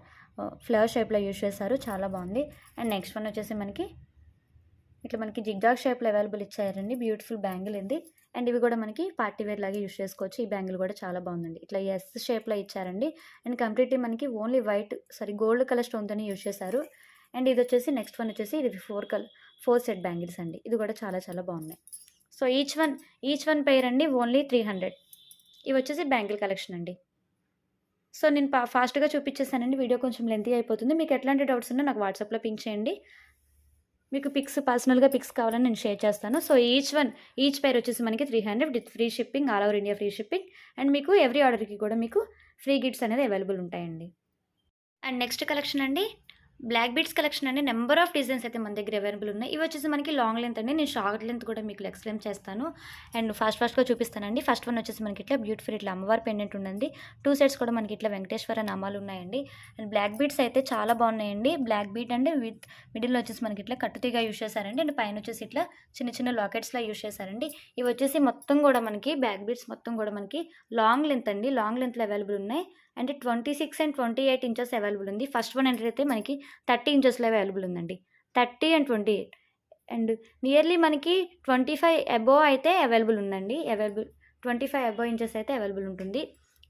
ఫ్లవర్ షేప్లో యూజ్ చేశారు. చాలా బాగుంది. అండ్ నెక్స్ట్ వన్ వచ్చేసి మనకి ఇట్లా మనకి జిగ్జాగ్ షేప్లో అవైలబుల్ ఇచ్చారండి. బ్యూటిఫుల్ బ్యాంగిల్ ఇది. అండ్ ఇవి కూడా మనకి పార్టీవేర్ లాగా యూజ్ చేసుకోవచ్చు. ఈ బ్యాంగిల్ కూడా చాలా బాగుందండి. ఇట్లా ఎస్ షేప్లో ఇచ్చారండి. అండ్ కంప్లీట్లీ మనకి ఓన్లీ గోల్డ్ కలర్ స్టోన్తోనే యూజ్ చేశారు. అండ్ ఇది వచ్చేసి నెక్స్ట్ వన్ వచ్చేసి ఇది 4 సెట్ బ్యాంగిల్స్ అండి. ఇది కూడా చాలా చాలా బాగున్నాయి. సో ఈచ్ వన్ పెయిర్ అండి ఓన్లీ 300. ఇవి వచ్చేసి బ్యాంగిల్ కలెక్షన్ అండి. సో నేను ఫాస్ట్గా చూపించేసానండి. వీడియో కొంచెం లెంతీ అయిపోతుంది. మీకు ఎట్లాంటి డౌట్స్ ఉన్నా నాకు వాట్సాప్లో పింక్ చేయండి. మీకు పర్సనల్గా పిక్స్ కావాలని నేను షేర్ చేస్తాను. సో ఈచ్ పెయిర్ వచ్చేసి మనకి 300 with free shipping, all over India free shipping. And మీకు ఎవ్రీ ఆర్డర్కి కూడా మీకు ఫ్రీ గిఫ్ట్స్ అనేది అవైలబుల్ ఉంటాయండి. అండ్ నెక్స్ట్ కలెక్షన్ అండి బ్లాక్ బీడ్స్ కలెక్షన్ అండి. నెంబర్ ఆఫ్ డిజైన్స్ అయితే మన దగ్గర అవైలబుల్ ఉన్నాయి. ఇవి వచ్చేసి మనకి లాంగ్ లెంత్ అండి. నేను షార్ట్ లెంత్ కూడా మీకు ఎక్స్ప్లెయిన్ చేస్తాను. అండ్ ఫాస్ట్గా చూపిస్తానండి. ఫస్ట్ వన్ వచ్చేసి మనకి ఇట్లా బ్యూటిఫుల్ ఇట్లా అమ్మవారి పెండెంట్ ఉందండి. 2 సెట్స్ కూడా మనకి ఇట్లా వెంకటేశ్వర నామాలు ఉన్నాయండి. అండ్ బ్లాక్ బీడ్స్ అయితే చాలా బాగున్నాయండి. బ్లాక్ బీడ్ అండి విత్ మిడిల్లో వచ్చేసి మనకి ఇట్లా కట్టుతీగా యూస్ చేశారండి. అండ్ పైన వచ్చేసి ఇట్లా చిన్న చిన్న లాకెట్స్లా యూస్ చేశారండి. ఇవి వచ్చేసి మొత్తం కూడా మనకి బ్లాక్ బీడ్స్ మొత్తం కూడా మనకి లాంగ్ లెంత్ అండి. లాంగ్ లెంత్లో అవైలబుల్ ఉన్నాయి. అండ్ 26 and 28 ఇంచెస్ అవైలబుల్ ఉంది. ఫస్ట్ వన్ అయితే మనకి 30 ఇంచెస్లో అవైలబుల్ ఉందండి. 30 and 28 అండ్ నియర్లీ మనకి 25 అబోవ్ అయితే అవైలబుల్ ఉందండి. 25 అబోవ్ ఇంచెస్ అయితే అవైలబుల్ ఉంటుంది.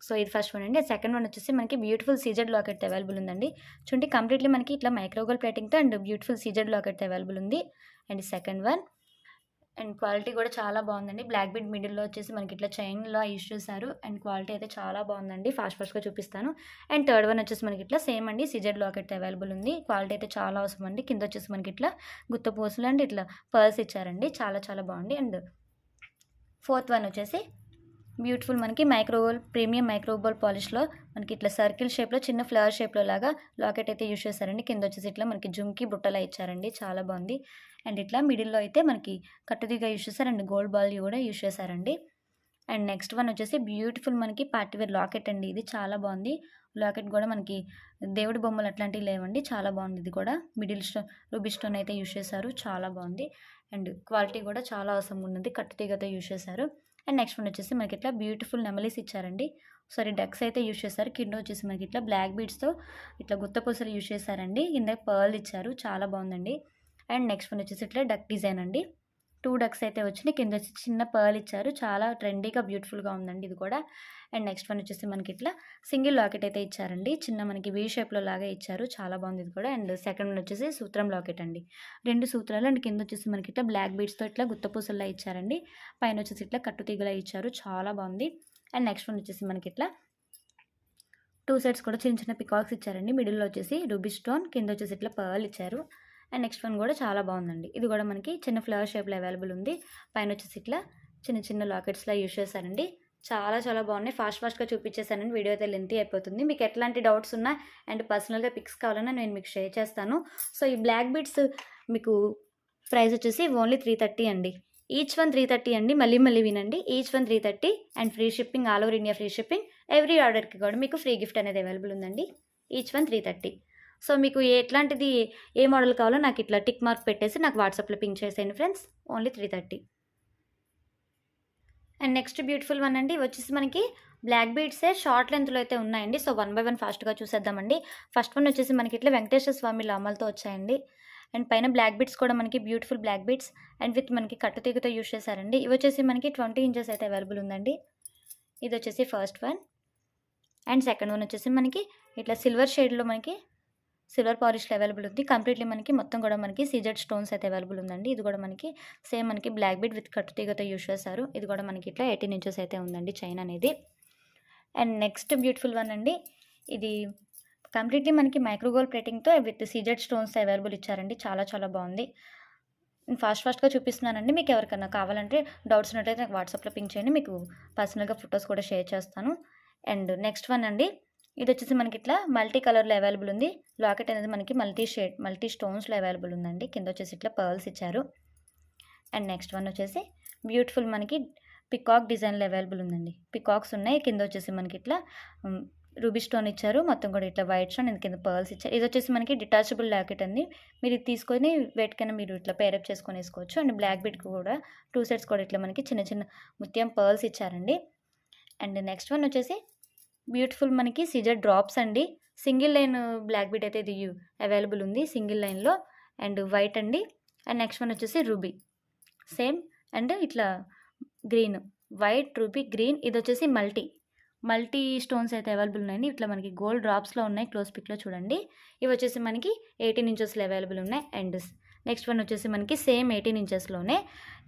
సో ఇది ఫస్ట్ వన్ అండి. సెకండ్ వన్ వచ్చేసి మనకి బ్యూటిఫుల్ సీజెడ్ లాకెట్ అవైలబుల్ ఉందండి. చూడండి కంప్లీట్లీ మనకి ఇట్లా మైక్రోగోల్డ్ ప్లేటింగ్తో and beautiful CZ locket available ఉంది. And second one and quality కూడా చాలా బాగుందండి. బ్లాక్ బీడ్ మిడిల్లో వచ్చేసి మనకి ఇట్లా చైన్లో యూస్ చేశారు. అండ్ క్వాలిటీ అయితే చాలా బాగుందండి. ఫాస్ట్గా చూపిస్తాను. అండ్ థర్డ్ వన్ వచ్చేసి మనకి ఇట్లా సేమ్ అండి సీజెడ్ లాకెట్ అవైలబుల్ ఉంది. క్వాలిటీ అయితే చాలా అవసరం అండి. కింద వచ్చేసి మనకి ఇట్లా గుత్తపూసలు అండ్ ఇట్లా పర్ల్స్ ఇచ్చారండి. చాలా చాలా బాగుంది. అండ్ ఫోర్త్ వన్ వచ్చేసి బ్యూటిఫుల్ మనకి ప్రీమియం మైక్రోగోల్డ్ పాలిష్లో మనకి ఇట్లా సర్కిల్ షేప్లో చిన్న ఫ్లవర్ షేప్లో లాగా లాకెట్ అయితే యూస్ చేశారండి. కింద వచ్చేసి ఇట్లా మనకి జుమ్కి బుట్టలా ఇచ్చారండి. చాలా బాగుంది. అండ్ ఇట్లా మిడిల్లో అయితే మనకి కట్టుదిగా యూస్ చేశారు. అండ్ గోల్డ్ బాల్ కూడా యూస్ చేశారండి. అండ్ నెక్స్ట్ వన్ వచ్చేసి బ్యూటిఫుల్ మనకి పార్టీ వేర్ లాకెట్ అండి. ఇది చాలా బాగుంది. లాకెట్ కూడా మనకి దేవుడి బొమ్మలు అట్లాంటివి లేవండి. చాలా బాగుంది. ఇది కూడా మిడిల్ స్టోన్ రూబీ స్టోన్ అయితే యూస్ చేశారు. చాలా బాగుంది. అండ్ క్వాలిటీ కూడా చాలా అవసరం ఉన్నది. కట్టు తీగతో యూస్ చేశారు. అండ్ నెక్స్ట్ వన్ వచ్చేసి మనకి ఇట్లా బ్యూటిఫుల్ నెమలీస్ ఇచ్చారండి. సారీ డక్స్ అయితే యూస్ చేశారు. కింద వచ్చేసి మనకి ఇట్లా బ్లాక్ బీడ్స్తో ఇట్లా గుత్త పూసలు యూస్ చేశారండి. కింద పర్ల్ ఇచ్చారు. చాలా బాగుందండి. అండ్ నెక్స్ట్ వన్ వచ్చేసి ఇట్లా డక్ డిజైన్ అండి. 2 డక్స్ అయితే వచ్చినాయి. కింద వచ్చి చిన్న పర్ల్ ఇచ్చారు. చాలా ట్రెండీగా బ్యూటిఫుల్గా ఉందండి ఇది కూడా. అండ్ నెక్స్ట్ వన్ వచ్చేసి మనకి ఇట్లా సింగిల్ లాకెట్ అయితే ఇచ్చారండి. చిన్న మనకి వీ షేప్లో లాగా ఇచ్చారు. చాలా బాగుంది ఇది కూడా. అండ్ సెకండ్ వన్ వచ్చేసి సూత్రం లాకెట్ అండి. 2 సూత్రాలు అండ్ కింద వచ్చేసి మనకి ఇట్లా బ్లాక్ బీడ్స్తో ఇట్లా గుత్తపూసల్లా ఇచ్చారండి. పైన వచ్చేసి ఇట్లా కట్టు తీగలా ఇచ్చారు. చాలా బాగుంది. అండ్ నెక్స్ట్ వన్ వచ్చేసి మనకి ఇట్లా 2 సెట్స్ కూడా చిన్న చిన్న పికాక్స్ ఇచ్చారండి. మిడిల్లో వచ్చేసి రూబీ స్టోన్, కింద వచ్చేసి ఇట్లా పర్ల్ ఇచ్చారు. అండ్ నెక్స్ట్ వన్ కూడా చాలా బాగుందండి. ఇది కూడా మనకి చిన్న ఫ్లవర్ షేప్లో అవైలబుల్ ఉంది. పైన వచ్చేసి ఇట్లా చిన్న చిన్న లాకెట్స్లా యూస్ చేశారండి. చాలా చాలా బాగున్నాయి. ఫాస్ట్గా చూపించేసానండి. వీడియో అయితే లెంతీ అయిపోతుంది. మీకు ఎట్లాంటి డౌట్స్ ఉన్నా అండ్ పర్సనల్గా పిక్స్ కావాలన్నా నేను మీకు షేర్ చేస్తాను. సో ఈ బ్లాక్ బీడ్స్ మీకు ప్రైస్ వచ్చేసి ఓన్లీ 330 అండి. ఈచ్ వన్ 330 అండి. మళ్ళీ వినండి. Each one 330 and free shipping, all over India free shipping. Every ఆర్డర్కి కూడా మీకు ఫ్రీ గిఫ్ట్ అనేది అవైలబుల్ ఉందండి. Each one 330. సో మీకు ఎట్లాంటిది ఏ మోడల్ కావాలో నాకు ఇట్లా టిక్ మార్క్ పెట్టేసి నాకు వాట్సాప్లో పింక్ చేసేయండి friends. Only 330. And next beautiful one అండి. వచ్చేసి మనకి బ్లాక్ బీడ్సే షార్ట్ లెంత్లో అయితే ఉన్నాయండి. సో 1 by 1 ఫాస్ట్గా చూసేద్దామండి. ఫస్ట్ వన్ వచ్చేసి మనకి ఇట్లా వెంకటేశ్వర స్వామి లామాలతో వచ్చాయండి. అండ్ పైన బ్లాక్ బీడ్స్ కూడా మనకి beautiful black beads and with మనకి కట్టు తీగతో యూస్ చేశారండి. ఇవి వచ్చేసి మనకి 20 ఇంచెస్ అయితే అవైలబుల్ ఉందండి. ఇది వచ్చేసి ఫస్ట్ వన్. అండ్ సెకండ్ వన్ వచ్చేసి మనకి ఇట్లా సిల్వర్ షేడ్లో మనకి సిల్వర్ పాలిష్లో అవైలబుల్ ఉంది. కంప్లీట్లీ మనకి మొత్తం కూడా మనకి సీజెడ్ స్టోన్స్ అయితే అవైలబుల్ ఉందండి. ఇది కూడా మనకి సేమ్ మనకి బ్లాక్ బీడ్ విత్ కట్టు తీగతో యూస్ చేశారు. ఇది కూడా మనకి ఇట్లా 18 ఇంచెస్ అయితే ఉందండి చైన్ అనేది. అండ్ నెక్స్ట్ బ్యూటిఫుల్ వన్ అండి. ఇది కంప్లీట్లీ మనకి మైక్రోగోల్డ్ ప్లేటింగ్తో విత్ సీజెడ్ స్టోన్స్ అవైలబుల్ ఇచ్చారండి. చాలా చాలా బాగుంది. నేను ఫాస్ట్గా చూపిస్తున్నానండి. మీకు ఎవరికైనా కావాలంటే డౌట్స్ ఉన్నట్లయితే నాకు వాట్సాప్లో పింక్ చేయండి. మీకు పర్సనల్గా ఫొటోస్ కూడా షేర్ చేస్తాను. అండ్ నెక్స్ట్ వన్ అండి. ఇది వచ్చేసి మనకి ఇట్లా మల్టీ కలర్లో అవైలబుల్ ఉంది. లాకెట్ అనేది మనకి మల్టీ స్టోన్స్లో అవైలబుల్ ఉందండి. కింద వచ్చేసి ఇట్లా పర్ల్స్ ఇచ్చారు. అండ్ నెక్స్ట్ వన్ వచ్చేసి బ్యూటిఫుల్ మనకి పికాక్ డిజైన్లో అవైలబుల్ ఉందండి. పికాక్స్ ఉన్నాయి. కింద వచ్చేసి మనకి ఇట్లా రూబీ స్టోన్ ఇచ్చారు. మొత్తం కూడా ఇట్లా వైట్ స్టోన్ కింద పర్ల్స్ ఇచ్చారు. ఇది వచ్చేసి మనకి డిటాచబుల్ లాకెట్ అండి. మీరు ఇది తీసుకొని వేటికైనా మీరు ఇట్లా పేరప్ చేసుకొని వేసుకోవచ్చు. అండ్ బ్లాక్ బీడ్ కూడా 2 సెట్స్ కూడా ఇట్లా మనకి చిన్న చిన్న ముత్యం పర్ల్స్ ఇచ్చారండి. అండ్ నెక్స్ట్ వన్ వచ్చేసి బ్యూటిఫుల్ మనకి సీజర్ డ్రాప్స్ అండి. సింగిల్ లైన్ బ్లాక్ బీడ్ అయితే ఇది అవైలబుల్ ఉంది సింగిల్ లైన్లో. అండ్ వైట్ అండి. అండ్ నెక్స్ట్ వన్ వచ్చేసి రూబీ సేమ్ అండ్ ఇట్లా గ్రీన్, వైట్ రూబీ గ్రీన్. ఇది వచ్చేసి మల్టీ స్టోన్స్ అయితే అవైలబుల్ ఉన్నాయండి. ఇట్లా మనకి గోల్డ్ డ్రాప్స్లో ఉన్నాయి. క్లోజ్ పిక్లో చూడండి. ఇవి వచ్చేసి మనకి 18 ఇంచెస్లో అవైలబుల్ ఉన్నాయి. అండ్ నెక్స్ట్ వన్ వచ్చేసి మనకి సేమ్ 18 ఇంచెస్లోనే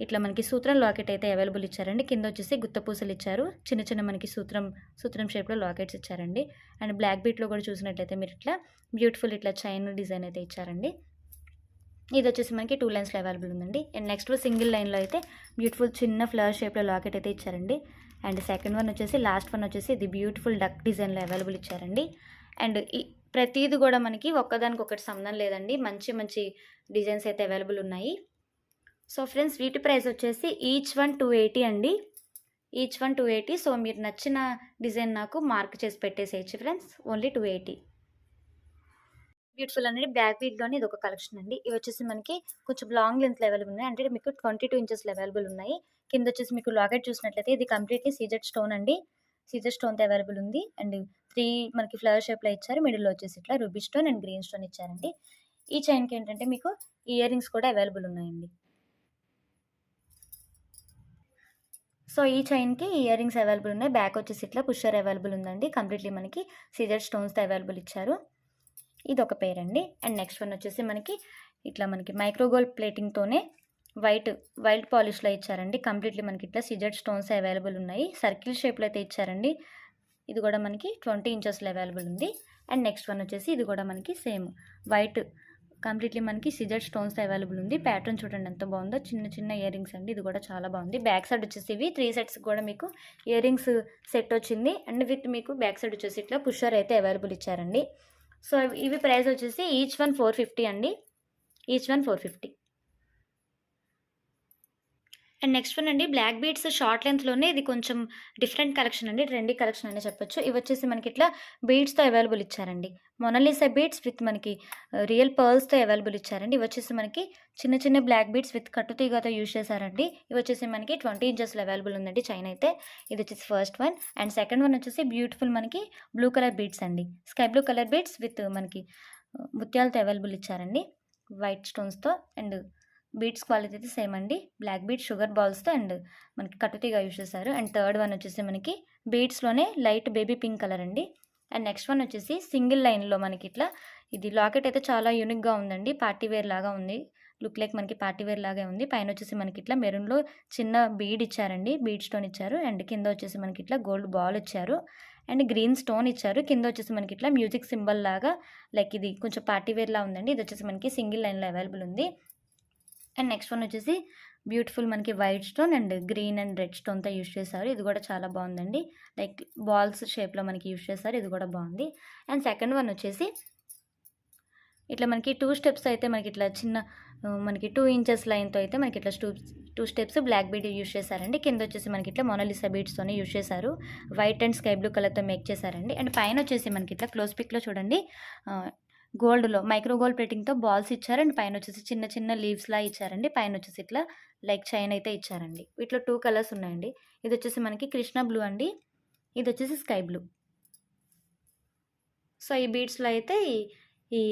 ఇట్లా మనకి సూత్రం లాకెట్ అయితే అవైలబుల్ ఇచ్చారండి. కింద వచ్చేసి గుత్తపూసలు ఇచ్చారు. చిన్న చిన్న మనకి సూత్రం షేప్లో లాకెట్స్ ఇచ్చారండి. అండ్ బ్లాక్ బీట్లో కూడా చూసినట్లయితే మీరు ఇట్లా బ్యూటిఫుల్ ఇట్లా చైన్ డిజైన్ అయితే ఇచ్చారండి. ఇది వచ్చేసి మనకి 2 లైన్స్లో అవైలబుల్ ఉందండి. అండ్ నెక్స్ట్ సింగిల్ లైన్లో అయితే బ్యూటిఫుల్ చిన్న ఫ్లవర్ షేప్లో లాకెట్ అయితే ఇచ్చారండి. అండ్ సెకండ్ వన్ వచ్చేసి లాస్ట్ వన్ వచ్చేసి ఇది బ్యూటిఫుల్ డక్ డిజైన్లో అవైలబుల్ ఇచ్చారండి. అండ్ ప్రతిది కూడా మనకి ఒక్కదానికొకటి సంబంధం లేదండి. మంచి డిజైన్స్ అయితే అవైలబుల్ ఉన్నాయి. సో ఫ్రెండ్స్ వీటి ప్రైస్ వచ్చేసి ఈచ్ వన్ 280 అండి. Each one 280. సో మీరు నచ్చిన డిజైన్ నాకు మార్క్ చేసి పెట్టేసేయచ్చు ఫ్రెండ్స్. ఓన్లీ 280. బ్యూటిఫుల్ అనేది బ్లాక్ బీడ్లోని ఇది ఒక కలెక్షన్ అండి. ఇవి వచ్చేసి మనకి కొంచెం లాంగ్ లెంత్లో అవైలబుల్ ఉన్నాయి. అంటే మీకు 22 ఇంచెస్లో అవైలబుల్ ఉన్నాయి. కింద వచ్చేసి మీకు లాకెట్ చూసినట్లయితే ఇది కంప్లీట్లీ సీజెడ్ స్టోన్ అండి. సీజెడ్ స్టోన్తో అవైలబుల్ ఉంది. అండ్ 3 మనకి ఫ్లవర్ షేప్లో ఇచ్చారు. మిడిల్లో వచ్చేసి ఇట్లా ruby stone and green stone ఇచ్చారండి. ఈ చైన్కి ఏంటంటే మీకు ఇయర్ రింగ్స్ కూడా అవైలబుల్ ఉన్నాయండి. సో ఈ చైన్కి ఇయర్ రింగ్స్ అవైలబుల్ ఉన్నాయి. బ్యాక్ వచ్చేసి ఇట్లా పుషర్ అవైలబుల్ ఉందండి. కంప్లీట్లీ మనకి సీజెడ్ స్టోన్స్తో అవైలబుల్ ఇచ్చారు. ఇది ఒక పేర్ అండి. అండ్ నెక్స్ట్ వన్ వచ్చేసి మనకి ఇట్లా మనకి మైక్రోగోల్డ్ ప్లేటింగ్తోనే వైట్ పాలిష్లో ఇచ్చారండి. కంప్లీట్లీ మనకి ఇట్లా సీజెడ్ స్టోన్స్ అవైలబుల్ ఉన్నాయి. సర్కిల్ షేప్లో అయితే ఇచ్చారండి. ఇది కూడా మనకి 20 ఇంచెస్లో అవైలబుల్ ఉంది. అండ్ నెక్స్ట్ వన్ వచ్చేసి ఇది కూడా మనకి సేమ్ వైట్ కంప్లీట్లీ మనకి సీజెడ్ స్టోన్స్ అవైలబుల్ ఉంది. ప్యాటర్న్ చూడండి ఎంత బాగుందో. చిన్న ఇయర్ రింగ్స్ అండి. ఇది కూడా చాలా బాగుంది. బ్యాక్ సైడ్ వచ్చేసి ఇవి 3 సెట్స్ కూడా మీకు ఇయర్ రింగ్స్ సెట్ వచ్చింది. అండ్ విత్ మీకు బ్యాక్ సైడ్ వచ్చేసి ఇట్లా పుషర్ అయితే అవైలబుల్ ఇచ్చారండి. సో ఇవి ప్రైస్ వచ్చేసి ఈచ్ వన్ 450 అండి. Each one 450. And next one అండి బ్లాక్ బీడ్స్ షార్ట్ లెంత్‌లోనే ఇది కొంచెం డిఫరెంట్ కలెక్షన్ అండి. ట్రెండీ కలెక్షన్ అనే చెప్పొచ్చు. ఇవొచ్చేసి మనకి ఇట్లా బీడ్స్‌తో అవైలబుల్ ఇచ్చారండి. మొనాలిసా బీడ్స్ విత్ మనకి రియల్ పర్ల్స్‌తో అవైలబుల్ ఇచ్చారండి. ఇవొచ్చేసి మనకి చిన్న చిన్న బ్లాక్ బీడ్స్ విత్ కట్టుతీగతో యూజ్ చేశారండి. ఇవొచ్చేసి మనకి 20 ఇంచెస్‌లో అవైలబుల్ ఉందండి చైన్ అయితే. ఇదొచ్చేసి ఫస్ట్ వన్. అండ్ సెకండ్ వన్ వచ్చేసి బ్యూటిఫుల్ మనకి బ్లూ కలర్ బీడ్స్ అండి. Sky blue colour beads with మనకి ముత్యాలతో అవైలబుల్ ఇచ్చారండి. వైట్ స్టోన్స్‌తో అండ్ బీడ్స్ క్వాలిటీ అయితే సేమ్ అండి. బ్లాక్ బీడ్స్ షుగర్ బాల్స్‌తో అండ్ మనకి కట్టుతీగ యూజ్ చేశారు. అండ్ థర్డ్ వన్ వచ్చేసి మనకి బీడ్స్‌లోనే లైట్ బేబీ పింక్ కలర్ అండి. అండ్ నెక్స్ట్ వన్ వచ్చేసి సింగిల్ లైన్‌లో మనకి ఇట్లా ఇది లాకెట్ అయితే చాలా యూనిక్‌గా ఉందండి. పార్టీ వేర్ లాగా ఉంది. లుక్ లైక్ మనకి పార్టీ వేర్ లాగే ఉంది. పైన వచ్చేసి మనకి ఇట్లా మెరూన్‌లో చిన్న బీడ్ ఇచ్చారండి. బీడ్ స్టోన్ ఇచ్చారు. అండ్ కింద వచ్చేసి మనకి ఇట్లా గోల్డ్ బాల్ ఇచ్చారు. అండ్ గ్రీన్ స్టోన్ ఇచ్చారు. కింద వచ్చేసి మనకి ఇట్లా మ్యూజిక్ సింబల్ లాగా లైక్ ఇది కొంచెం పార్టీ వేర్‌లా ఉందండి. ఇది వచ్చేసి మనకి సింగిల్ లైన్‌లో అవైలబుల్ ఉంది. అండ్ నెక్స్ట్ వన్ వచ్చేసి బ్యూటిఫుల్ మనకి white stone and green and red స్టోన్తో యూజ్ చేశారు. ఇది కూడా చాలా బాగుందండి. లైక్ బాల్స్ షేప్లో మనకి యూజ్ చేశారు. ఇది కూడా బాగుంది. అండ్ సెకండ్ వన్ వచ్చేసి ఇట్లా మనకి 2 స్టెప్స్ అయితే మనకి ఇట్లా చిన్న మనకి 2 ఇంచెస్ లైన్‌తో అయితే మనకి ఇట్లా 2 స్టెప్స్ బ్లాక్ బీడ్ యూజ్ చేశారండి. కింద వచ్చేసి మనకి ఇట్లా మొనాలిసా బీడ్స్తోనే యూజ్ చేశారు. వైట్ అండ్ స్కై బ్లూ కలర్‌తో మేక్ చేశారండి. అండ్ పైన వచ్చేసి మనకి ఇట్లా క్లోజ్ పిక్‌లో చూడండి గోల్డ్‌లో మైక్రో గోల్డ్ ప్లేటింగ్‌తో బాల్స్ ఇచ్చారు. అండ్ పైన వచ్చేసి చిన్న చిన్న లీవ్స్‌లా ఇచ్చారండి. పైన వచ్చేసి ఇట్లా లైక్ చైన్ అయితే ఇచ్చారండి. వీటిలో 2 కలర్స్ ఉన్నాయండి. ఇది వచ్చేసి మనకి కృష్ణ బ్లూ అండి. ఇది వచ్చేసి స్కై బ్లూ. సో ఈ బీడ్స్‌లో అయితే ఈ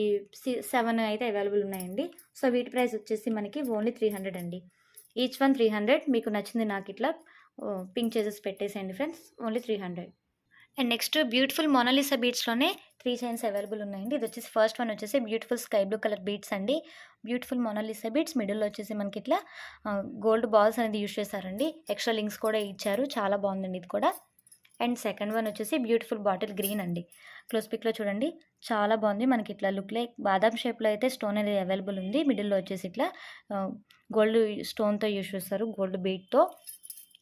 7 అయితే అవైలబుల్ ఉన్నాయండి. సో వీటి ప్రైస్ వచ్చేసి మనకి ఓన్లీ 300 అండి. Each one 300. మీకు నచ్చింది నాకు ఇట్లా పింక్ చేసేసి పెట్టేసేయండి friends. Only 300. And next beautiful Mona Lisa బీడ్స్‌లోనే 3 చైన్స్ అవైలబుల్ ఉన్నాయండి. ఇది వచ్చేసి ఫస్ట్ వన్ వచ్చేసి beautiful sky blue colour beads అండి. బ్యూటిఫుల్ మొనాలిసా బీడ్స్ మిడిల్‌లో వచ్చేసి మనకి ఇట్లా గోల్డ్ బాల్స్ అనేది యూజ్ చేశారండి. ఎక్స్ట్రా లింక్స్ కూడా ఇచ్చారు. చాలా బాగుందండి ఇది కూడా. అండ్ సెకండ్ వన్ వచ్చేసి బ్యూటిఫుల్ బాటిల్ గ్రీన్ అండి. క్లోజ్ పిక్‌లో చూడండి చాలా బాగుంది. మనకి ఇట్లా లుక్ లైక్ బాదాం షేప్‌లో అయితే స్టోన్ అనేది అవైలబుల్ ఉంది. మిడిల్‌లో వచ్చేసి ఇట్లా గోల్డ్ స్టోన్‌తో యూజ్ చేస్తారు. గోల్డ్ బీడ్‌తో.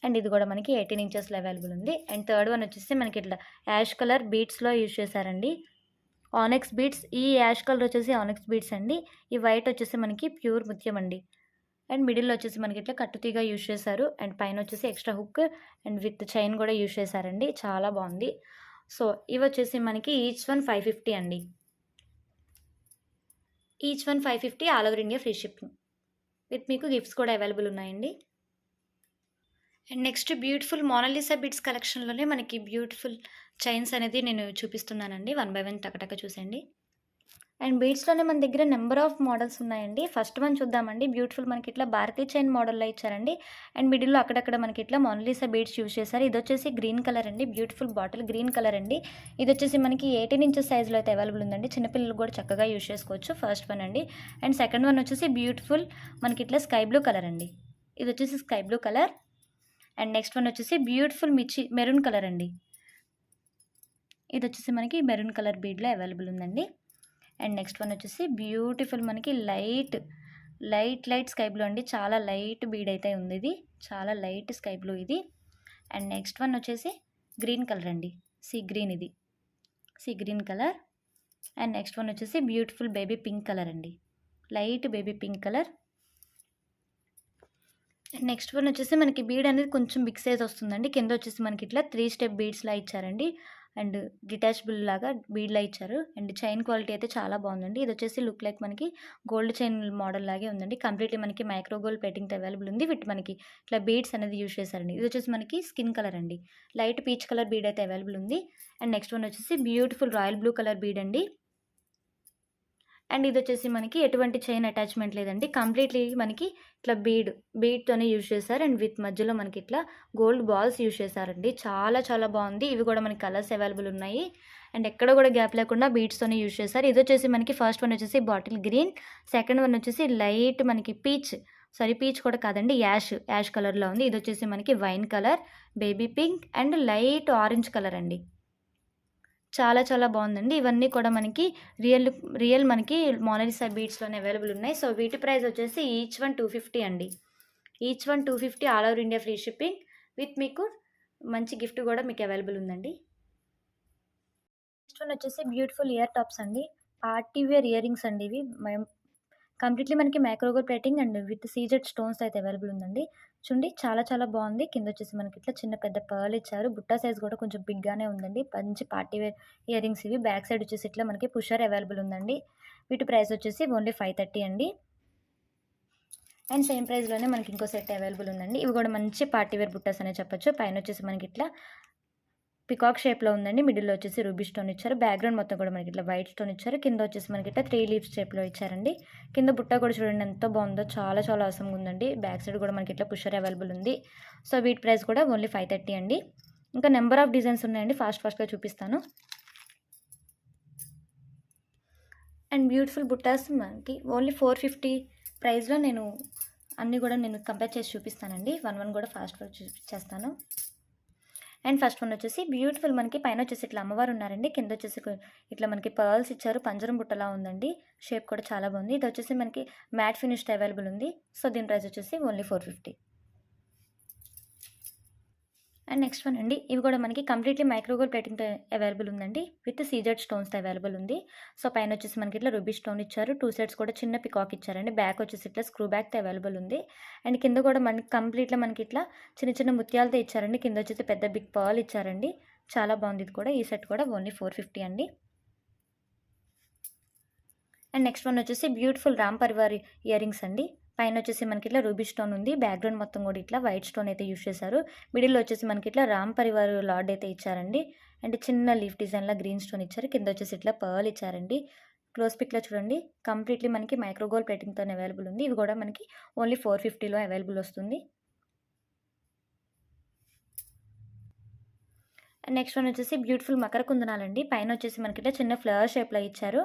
అండ్ ఇది కూడా మనకి 18 ఇంచెస్‌లో అవైలబుల్ ఉంది. అండ్ థర్డ్ వన్ వచ్చేసి మనకి ఇట్లా యాష్ కలర్ బీడ్స్‌లో యూజ్ చేశారండి. ఆనెక్స్ బీడ్స్. ఈ యాష్ కలర్ వచ్చేసి ఆనెక్స్ బీడ్స్ అండి. ఈ వైట్ వచ్చేసి మనకి ప్యూర్ ముత్యం అండి. అండ్ మిడిల్‌లో వచ్చేసి మనకి ఇట్లా కట్టుతీగ యూజ్ చేశారు. అండ్ పైన వచ్చేసి extra hook and with chain కూడా యూజ్ చేశారండి. చాలా బాగుంది. సో ఇవి వచ్చేసి మనకి ఈచ్ వన్ 550 అండి. Each one 550 all over India free shipping. With మీకు గిఫ్ట్స్ కూడా అవైలబుల్ ఉన్నాయండి. And next beautiful Mona Lisa beads కలెక్షన్‌లోనే మనకి బ్యూటిఫుల్ చైన్స్ అనేది నేను చూపిస్తున్నానండి. వన్ బై వన్ టకటక చూసేయండి. అండ్ బీడ్స్‌లోనే మన దగ్గర నెంబర్ ఆఫ్ మోడల్స్ ఉన్నాయండి. ఫస్ట్ వన్ చూద్దామండి. బ్యూటిఫుల్ మనకి ఇట్లా భారతీ చైన్ మోడల్‌లో ఇచ్చారండి. అండ్ మిడిల్‌లో అక్కడక్కడ మనకి ఇట్లా మోనాలిసా బీడ్స్ యూజ్ చేశారు. ఇదొచ్చేసి గ్రీన్ కలర్ అండి. బ్యూటిఫుల్ బాటిల్ గ్రీన్ కలర్ అండి. ఇదొచ్చేసి మనకి 18 ఇంచెస్ సైజ్‌లో అయితే అవైలబుల్ ఉందండి. చిన్నపిల్లలు కూడా చక్కగా యూజ్ చేసుకోవచ్చు. ఫస్ట్ వన్ అండి. అండ్ సెకండ్ వన్ వచ్చేసి బ్యూటిఫుల్ మనకి ఇట్లా స్కై బ్లూ కలర్ అండి. ఇదొచ్చేసి sky blue colour. And next one వచ్చేసి బ్యూటిఫుల్ మెరూన్ కలర్ అండి. ఇదొచ్చేసి మనకి మెరూన్ కలర్ బీడ్‌లో అవైలబుల్ ఉందండి. అండ్ నెక్స్ట్ వన్ వచ్చేసి బ్యూటిఫుల్ మనకి లైట్ స్కై బ్లూ అండి. చాలా లైట్ బీడ్ అయితే ఉంది ఇది. చాలా లైట్ స్కై బ్లూ ఇది. అండ్ నెక్స్ట్ వన్ వచ్చేసి గ్రీన్ కలర్ అండి. సీ గ్రీన్ ఇది. Sea green colour. And next one వచ్చేసి బ్యూటిఫుల్ బేబీ పింక్ కలర్ అండి. Light baby pink colour. Next one వచ్చేసి మనకి బీడ్ అనేది కొంచెం బిగ్ సైజ్ వస్తుందండి. కింద వచ్చేసి మనకి ఇట్లా 3 స్టెప్ బీడ్స్‌లా ఇచ్చారండి. అండ్ డిటాచబుల్ లాగా బీడ్‌లా ఇచ్చారు. అండ్ చైన్ క్వాలిటీ అయితే చాలా బాగుందండి. ఇది వచ్చేసి లుక్ లైక్ మనకి గోల్డ్ చైన్ మోడల్ లాగే ఉందండి. కంప్లీట్‌లీ మనకి మైక్రో గోల్డ్ ప్లేటింగ్‌తో అవైలబుల్ ఉంది. విత్ మనకి ఇట్లా బీడ్స్ అనేది యూజ్ చేశారండి. ఇది వచ్చేసి మనకి స్కిన్ కలర్ అండి. లైట్ పీచ్ కలర్ బీడ్ అయితే అవైలబుల్ ఉంది. అండ్ నెక్స్ట్ వన్ వచ్చేసి beautiful royal blue colour bead అండి. అండ్ ఇది వచ్చేసి మనకి ఎటువంటి చైన్ అటాచ్మెంట్ లేదండి. కంప్లీట్‌లీ మనకి ఇట్లా బీడ్‌తోనే యూజ్ చేశారు. అండ్ విత్ మధ్యలో మనకి ఇట్లా గోల్డ్ బాల్స్ యూజ్ చేశారండి. చాలా బాగుంది. ఇవి కూడా మనకి కలర్స్ అవైలబుల్ ఉన్నాయి. అండ్ ఎక్కడ కూడా గ్యాప్ లేకుండా బీడ్స్‌తోనే యూజ్ చేశారు. ఇది వచ్చేసి మనకి ఫస్ట్ వన్ వచ్చేసి బాటిల్ గ్రీన్. సెకండ్ వన్ వచ్చేసి లైట్ మనకి పీచ్ కూడా కాదండి. యాష్ కలర్‌లో ఉంది. ఇది వచ్చేసి మనకి wine colour, baby pink and light orange colour అండి. చాలా బాగుందండి. ఇవన్నీ కూడా మనకి రియల్ మనకి మోనాలిసా బీడ్స్‌లోనే అవైలబుల్ ఉన్నాయి. సో వీటి ప్రైస్ వచ్చేసి ఈచ్ వన్ 250 అండి. Each one 250 all over India free shipping. With మీకు మంచి గిఫ్ట్ కూడా మీకు అవైలబుల్ ఉందండి. నెక్స్ట్ వన్ వచ్చేసి బ్యూటిఫుల్ ఇయర్ టాప్స్ అండి. పార్టీ వేర్ ఇయర్ రింగ్స్ అండి ఇవి. కంప్లీట్లీ మనకి micro gold plating and with CZ stones అయితే అవైలబుల్ ఉందండి. చూడండి చాలా చాలా బాగుంది. కింద వచ్చేసి మనకి ఇట్లా చిన్న పెద్ద పర్ల్ ఇచ్చారు. బుట్ట సైజ్ కూడా కొంచెం బిగ్గానే ఉందండి. మంచి పార్టీ వేర్ ఇయర్ రింగ్స్ ఇవి. బ్యాక్ సైడ్ వచ్చేసి ఇట్లా మనకి పుషర్ అవైలబుల్ ఉందండి. వీటి ప్రైస్ వచ్చేసి ఓన్లీ 530 అండి. అండ్ సేమ్ ప్రైస్లోనే మనకి ఇంకో సెట్ అవైలబుల్ ఉందండి. ఇవి కూడా మంచి పార్టీ వేర్ బుట్టాస్ అనే చెప్పొచ్చు. పైన వచ్చేసి మనకి ఇట్లా పికాక్ షేప్లో ఉందండి. మిడిల్లో వచ్చేసి రూబీ స్టోన్ ఇచ్చారు. బ్యాక్గ్రౌండ్ మొత్తం కూడా మనకి ఇట్లా వైట్ స్టోన్ ఇచ్చారు. కింద వచ్చేసి మనకి ఇట్లా 3 లీవ్స్ షేప్లో ఇచ్చారండి. కింద బుట్ట కూడా చూడండి ఎంత బాగుందో, చాలా చాలా అవసరంగా ఉందండి. బ్యాక్ సైడ్ కూడా మనకి ఇట్లా పుషర్ అవైలబుల్ ఉంది. సో వీటి ప్రైస్ కూడా ఓన్లీ 530 అండి. ఇంకా నెంబర్ ఆఫ్ డిజైన్స్ ఉన్నాయండి. ఫాస్ట్గా చూపిస్తాను. అండ్ బ్యూటిఫుల్ బుట్టాస్ మనకి ఓన్లీ 450 ప్రైస్లో నేను అన్నీ కూడా కంపేర్ చేసి చూపిస్తానండి. వన్ కూడా ఫాస్ట్గా చూపించేస్తాను. అండ్ ఫస్ట్ వన్ వచ్చేసి బ్యూటిఫుల్ మనకి పైన వచ్చేసి ఇట్లా అమ్మవారు ఉన్నారండి. కింద వచ్చేసి ఇట్లా మనకి పర్ల్స్ ఇచ్చారు. పంజరం బుట్టలా ఉందండి. షేప్ కూడా చాలా బాగుంది. ఇది వచ్చేసి మనకి మ్యాట్ ఫినిష్డ్ అవైలబుల్ ఉంది. సో దీని ప్రైస్ వచ్చేసి ఓన్లీ 450. అండ్ నెక్స్ట్ వన్ అండి. ఇవి కూడా మనకి కంప్లీట్లీ మైక్రోగోల్డ్ ప్లేటింగ్తో అవైలబుల్ ఉందండి. విత్ సీజెడ్ స్టోన్స్తో అవైలబుల్ ఉంది. సో పైన వచ్చేసి మనకి ఇట్లా రూబీ స్టోన్ ఇచ్చారు. 2 సైడ్స్ కూడా చిన్న పికాక్ ఇచ్చారండి. బ్యాక్ వచ్చేసి ఇట్లా స్క్రూ బ్యాక్తో అవైలబుల్ ఉంది. అండ్ కింద కూడా మనకి కంప్లీట్గా మనకి ఇట్లా చిన్న చిన్న ముత్యాలతో ఇచ్చారండి. కింద వచ్చేసి పెద్ద బిగ్ పర్ల్ ఇచ్చారండి. చాలా బాగుంది. ఇది కూడా ఈ సెట్ కూడా ఓన్లీ 450 అండి. అండ్ నెక్స్ట్ వన్ వచ్చేసి beautiful Ram Parivar ear rings అండి. పైన వచ్చేసి మనకి ఇట్లా రూబీ స్టోన్ ఉంది. బ్యాక్గ్రౌండ్ మొత్తం కూడా ఇట్లా వైట్ స్టోన్ అయితే యూస్ చేశారు. మిడిల్లో వచ్చేసి మనకి ఇట్లా రామ్ పరివార్ లార్డ్ అయితే ఇచ్చారండి. అండ్ చిన్న లీఫ్ డిజైన్లో గ్రీన్ స్టోన్ ఇచ్చారు. కింద వచ్చేసి ఇట్లా పర్ల్ ఇచ్చారండి. క్లోజ్ పిక్లో చూడండి. కంప్లీట్లీ మనకి మైక్రోగోల్డ్ ప్లేటింగ్తో అవైలబుల్ ఉంది. ఇవి కూడా మనకి ఓన్లీ 450లో అవైలబుల్ వస్తుంది. అండ్ నెక్స్ట్ వన్ వచ్చేసి బ్యూటిఫుల్ మకర కుందనాలండి. పైన వచ్చేసి మనకి ఇట్లా చిన్న ఫ్లవర్ షేప్లో ఇచ్చారు.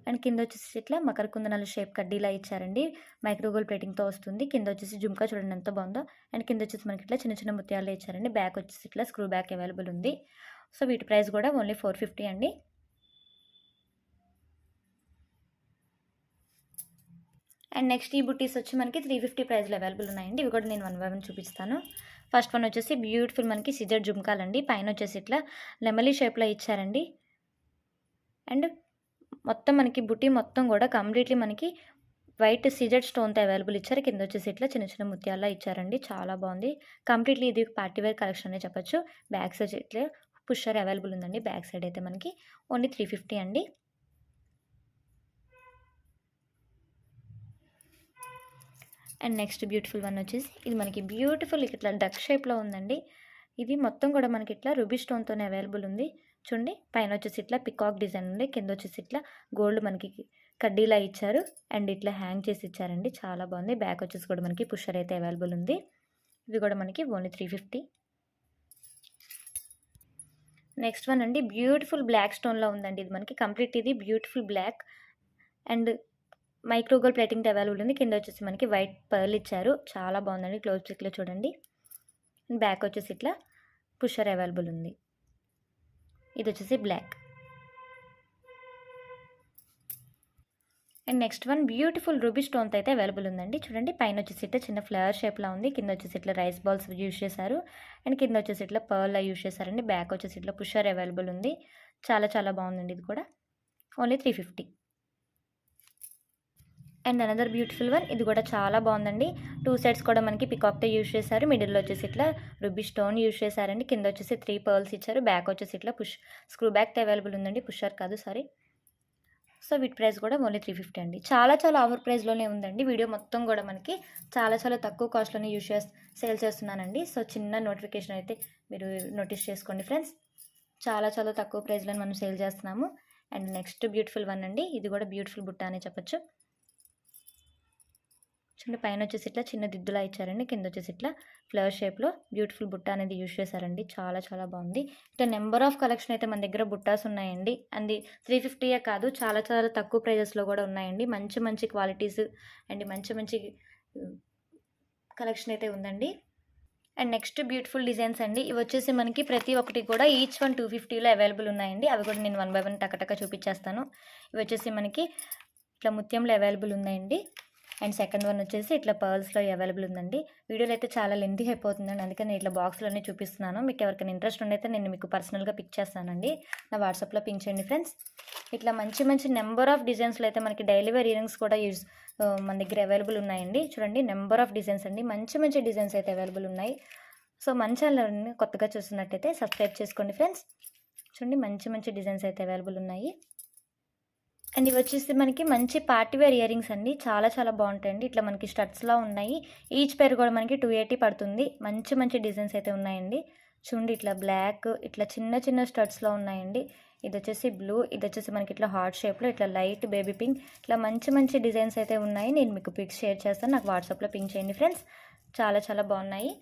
అండ్ కింద వచ్చేసి ఇట్లా మకర కుందనాల షేప్ కడ్డీలా ఇచ్చారండి. మైక్రోగోల్డ్ ప్లేటింగ్తో వస్తుంది. కింద వచ్చేసి జుమ్కా చూడండి ఎంత బాగుందో. అండ్ కింద వచ్చేసి మనకి ఇట్లా చిన్న చిన్న ముత్యాలు ఇచ్చారండి. బ్యాక్ వచ్చేసి ఇట్లా స్క్రూ బ్యాక్ అవైలబుల్ ఉంది. సో వీటి ప్రైస్ కూడా ఓన్లీ 450 అండి. అండ్ నెక్స్ట్ ఈ బుట్టీస్ వచ్చి మనకి 350 ప్రైస్లో అవైలబుల్ ఉన్నాయండి. ఇవి కూడా నేను 1 by 1 చూపిస్తాను. ఫస్ట్ వన్ వచ్చేసి బ్యూటిఫుల్ మనకి సిజర్ జుమ్కాలండి. పైన వచ్చేసి ఇట్లా లెమలీ షేప్లో ఇచ్చారండి. అండ్ మొత్తం మనకి బుట్టి మొత్తం కూడా కంప్లీట్లీ మనకి వైట్ సీజెడ్ స్టోన్తో అవైలబుల్ ఇచ్చారు. కింద వచ్చేసి ఇట్లా చిన్న చిన్న ముత్యాల్లో ఇచ్చారండి. చాలా బాగుంది. కంప్లీట్లీ ఇది పార్టీవేర్ కలెక్షన్ అనే చెప్పొచ్చు. బ్యాక్ సైడ్ ఇట్లా పుషర్ అవైలబుల్ ఉందండి. బ్యాక్ సైడ్ అయితే మనకి ఓన్లీ 350 అండి. అండ్ నెక్స్ట్ బ్యూటిఫుల్ వన్ వచ్చేసి ఇది మనకి బ్యూటిఫుల్ ఇట్లా డక్ షేప్లో ఉందండి. ఇది మొత్తం కూడా మనకి ఇట్లా రూబీ స్టోన్తోనే అవైలబుల్ ఉంది. చూడండి పైన వచ్చేసి ఇట్లా పికాక్ డిజైన్ ఉంది. కింద వచ్చేసి ఇట్లా గోల్డ్ మనకి కడ్డీలా ఇచ్చారు. అండ్ ఇట్లా హ్యాంగ్ చేసి ఇచ్చారండి. చాలా బాగుంది. బ్యాక్ వచ్చేసి కూడా మనకి పుషర్ అయితే అవైలబుల్ ఉంది. ఇవి కూడా మనకి ఓన్లీ 350. నెక్స్ట్ వన్ అండి బ్యూటిఫుల్ బ్లాక్ స్టోన్లో ఉందండి. ఇది మనకి కంప్లీట్ ఇది beautiful black and micro gold plating available ఉంది. కింద వచ్చేసి మనకి వైట్ పర్ల్ ఇచ్చారు. చాలా బాగుందండి. క్లోజ్ పిక్లో చూడండి. బ్యాక్ వచ్చేసి ఇట్లా పుషర్ అవైలబుల్ ఉంది. ఇది వచ్చేసి black. And next one beautiful ruby స్టోన్తో అయితే అవైలబుల్ ఉందండి. చూడండి పైన వచ్చేసి ఇట్లా చిన్న ఫ్లవర్ షేప్లా ఉంది. కింద వచ్చేసి ఇట్లా రైస్ బాల్స్ యూస్ చేశారు. అండ్ కింద వచ్చేసి ఇట్లా పర్ల్ యూస్ చేశారండి. బ్యాక్ వచ్చేసి ఇట్లా పుషర్ అవైలబుల్ ఉంది. చాలా చాలా బాగుందండి. ఇది కూడా only 350. And another beautiful one. ఇది కూడా చాలా బాగుందండి. 2 సైడ్స్ కూడా మనకి పికాక్తో యూస్ చేశారు. మిడిల్లో వచ్చేసి ఇట్లా రూబీ స్టోన్ యూస్ చేశారండి. కింద వచ్చేసి 3 పర్ల్స్ ఇచ్చారు. బ్యాక్ వచ్చేసి ఇట్లా స్క్రూ బ్యాక్తో అవైలబుల్ ఉందండి. పుషర్ కాదు సారీ. సో వీటి ప్రైస్ కూడా ఓన్లీ 350 అండి. చాలా చాలా ఆఫర్ ప్రైస్లోనే ఉందండి. వీడియో మొత్తం కూడా మనకి చాలా చాలా తక్కువ కాస్ట్లోనే సేల్ చేస్తున్నానండి. సో చిన్న నోటిఫికేషన్ అయితే మీరు నోటీస్ చేసుకోండి ఫ్రెండ్స్. చాలా చాలా తక్కువ ప్రైస్లో మనం సేల్ చేస్తున్నాము. అండ్ నెక్స్ట్ బ్యూటిఫుల్ వన్ అండి. ఇది కూడా బ్యూటిఫుల్ బుట్ట అనే చెప్పొచ్చు. చూడండి పైన వచ్చేసి ఇట్లా చిన్న దిద్దులా ఇచ్చారండి. కింద వచ్చేసి ఇట్లా ఫ్లవర్ షేప్లో బ్యూటిఫుల్ బుట్ట అనేది యూస్ చేశారండి. చాలా చాలా బాగుంది. ఇట్లా నెంబర్ ఆఫ్ కలెక్షన్ అయితే మన దగ్గర బుట్టాస్ ఉన్నాయండి. అండ్ 350 కాదు, చాలా చాలా తక్కువ ప్రైజెస్లో కూడా ఉన్నాయండి. మంచి మంచి క్వాలిటీస్ అండ్ మంచి మంచి కలెక్షన్ అయితే ఉందండి. అండ్ నెక్స్ట్ బ్యూటిఫుల్ డిజైన్స్ అండి. ఇవి వచ్చేసి మనకి ప్రతి ఒక్కటి కూడా ఈచ్ వన్ 250లో అవైలబుల్ ఉన్నాయండి. అవి కూడా నేను 1 by 1 టకటక చూపించేస్తాను. ఇవి వచ్చేసి మనకి ఇట్లా ముత్యంలో అవైలబుల్ ఉన్నాయండి. అండ్ సెకండ్ వన్ వచ్చేసి ఇట్లా పర్ల్స్లో అవైలబుల్ ఉందండి. వీడియోలో అయితే చాలా లెంతీ అయిపోతుందండి. అందుకని నేను ఇట్లా బాక్స్లోనే చూపిస్తున్నాను. మీకు ఎవరికైనా ఇంట్రెస్ట్ ఉండైతే నేను మీకు పర్సనల్గా పిక్ చేస్తానండి. నా వాట్సాప్లో పింక్ చేయండి ఫ్రెండ్స్. ఇట్లా మంచి మంచి నెంబర్ ఆఫ్ డిజైన్స్లో అయితే మనకి డైలీ వేర్ ఇయరింగ్స్ కూడా మన దగ్గర అవైలబుల్ ఉన్నాయండి. చూడండి నెంబర్ ఆఫ్ డిజైన్స్ అండి, మంచి మంచి డిజైన్స్ అయితే అవైలబుల్ ఉన్నాయి. సో మన ఛానల్ని కొత్తగా చూస్తున్నట్టయితే సబ్స్క్రైబ్ చేసుకోండి ఫ్రెండ్స్. చూడండి మంచి మంచి డిజైన్స్ అయితే అవైలబుల్ ఉన్నాయి. అండ్ ఇవి వచ్చేసి మనకి మంచి పార్టీ వేర్ ఇయరింగ్స్ అండి, చాలా చాలా బాగుంటాయండి. ఇట్లా మనకి స్టడ్స్లో ఉన్నాయి. ఈచ్ పేర్ కూడా మనకి 280 పడుతుంది. మంచి మంచి డిజైన్స్ అయితే ఉన్నాయండి. చూడండి ఇట్లా బ్లాక్, ఇట్లా చిన్న చిన్న స్టడ్స్లో ఉన్నాయండి. ఇది వచ్చేసి బ్లూ, ఇది వచ్చేసి మనకి ఇట్లా హార్ట్ షేప్లో, ఇట్లా లైట్ బేబీ పింక్, ఇట్లా మంచి మంచి డిజైన్స్ అయితే ఉన్నాయి. నేను మీకు పిక్స్ షేర్ చేస్తాను, నాకు వాట్సాప్లో పింక్ చేయండి ఫ్రెండ్స్. చాలా చాలా బాగున్నాయి.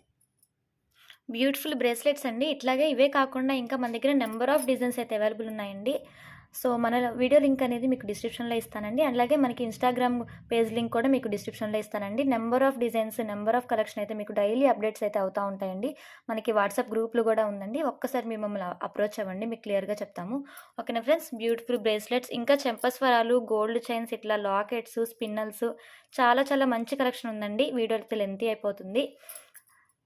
బ్యూటిఫుల్ బ్రేస్లెట్స్ అండి. ఇట్లాగే ఇవే కాకుండా ఇంకా మన దగ్గర నెంబర్ ఆఫ్ డిజైన్స్ అయితే అవైలబుల్ ఉన్నాయండి. సో మన వీడియో లింక్ అనేది మీకు డిస్క్రిప్షన్లో ఇస్తానండి. అలాగే మనకి ఇన్స్టాగ్రామ్ పేజ్ లింక్ కూడా మీకు డిస్క్రిప్షన్లో ఇస్తానండి. Number of designs, number of collection అయితే మీకు డైలీ అప్డేట్స్ అయితే అవుతూ ఉంటాయండి. మనకి వాట్సాప్ గ్రూప్లు కూడా ఉందండి. ఒక్కసారి మిమ్మల్ని అప్రోచ్ అవ్వండి, మీకు క్లియర్గా చెప్తాము. ఓకేనా ఫ్రెండ్స్. బ్యూటిఫుల్ బ్రేస్లెట్స్, ఇంకా చెంపస్వరాలు, గోల్డ్ చైన్స్, ఇట్లా లాకెట్స్, స్పిన్నల్స్, చాలా చాలా మంచి కలెక్షన్ ఉందండి. వీడియో అయితే లెంతీ అయిపోతుంది.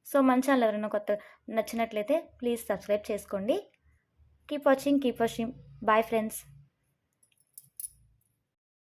సో మన ఛానల్ ఎవరైనా కొత్త నచ్చినట్లయితే ప్లీజ్ సబ్స్క్రైబ్ చేసుకోండి. Keep watching. Bye friends.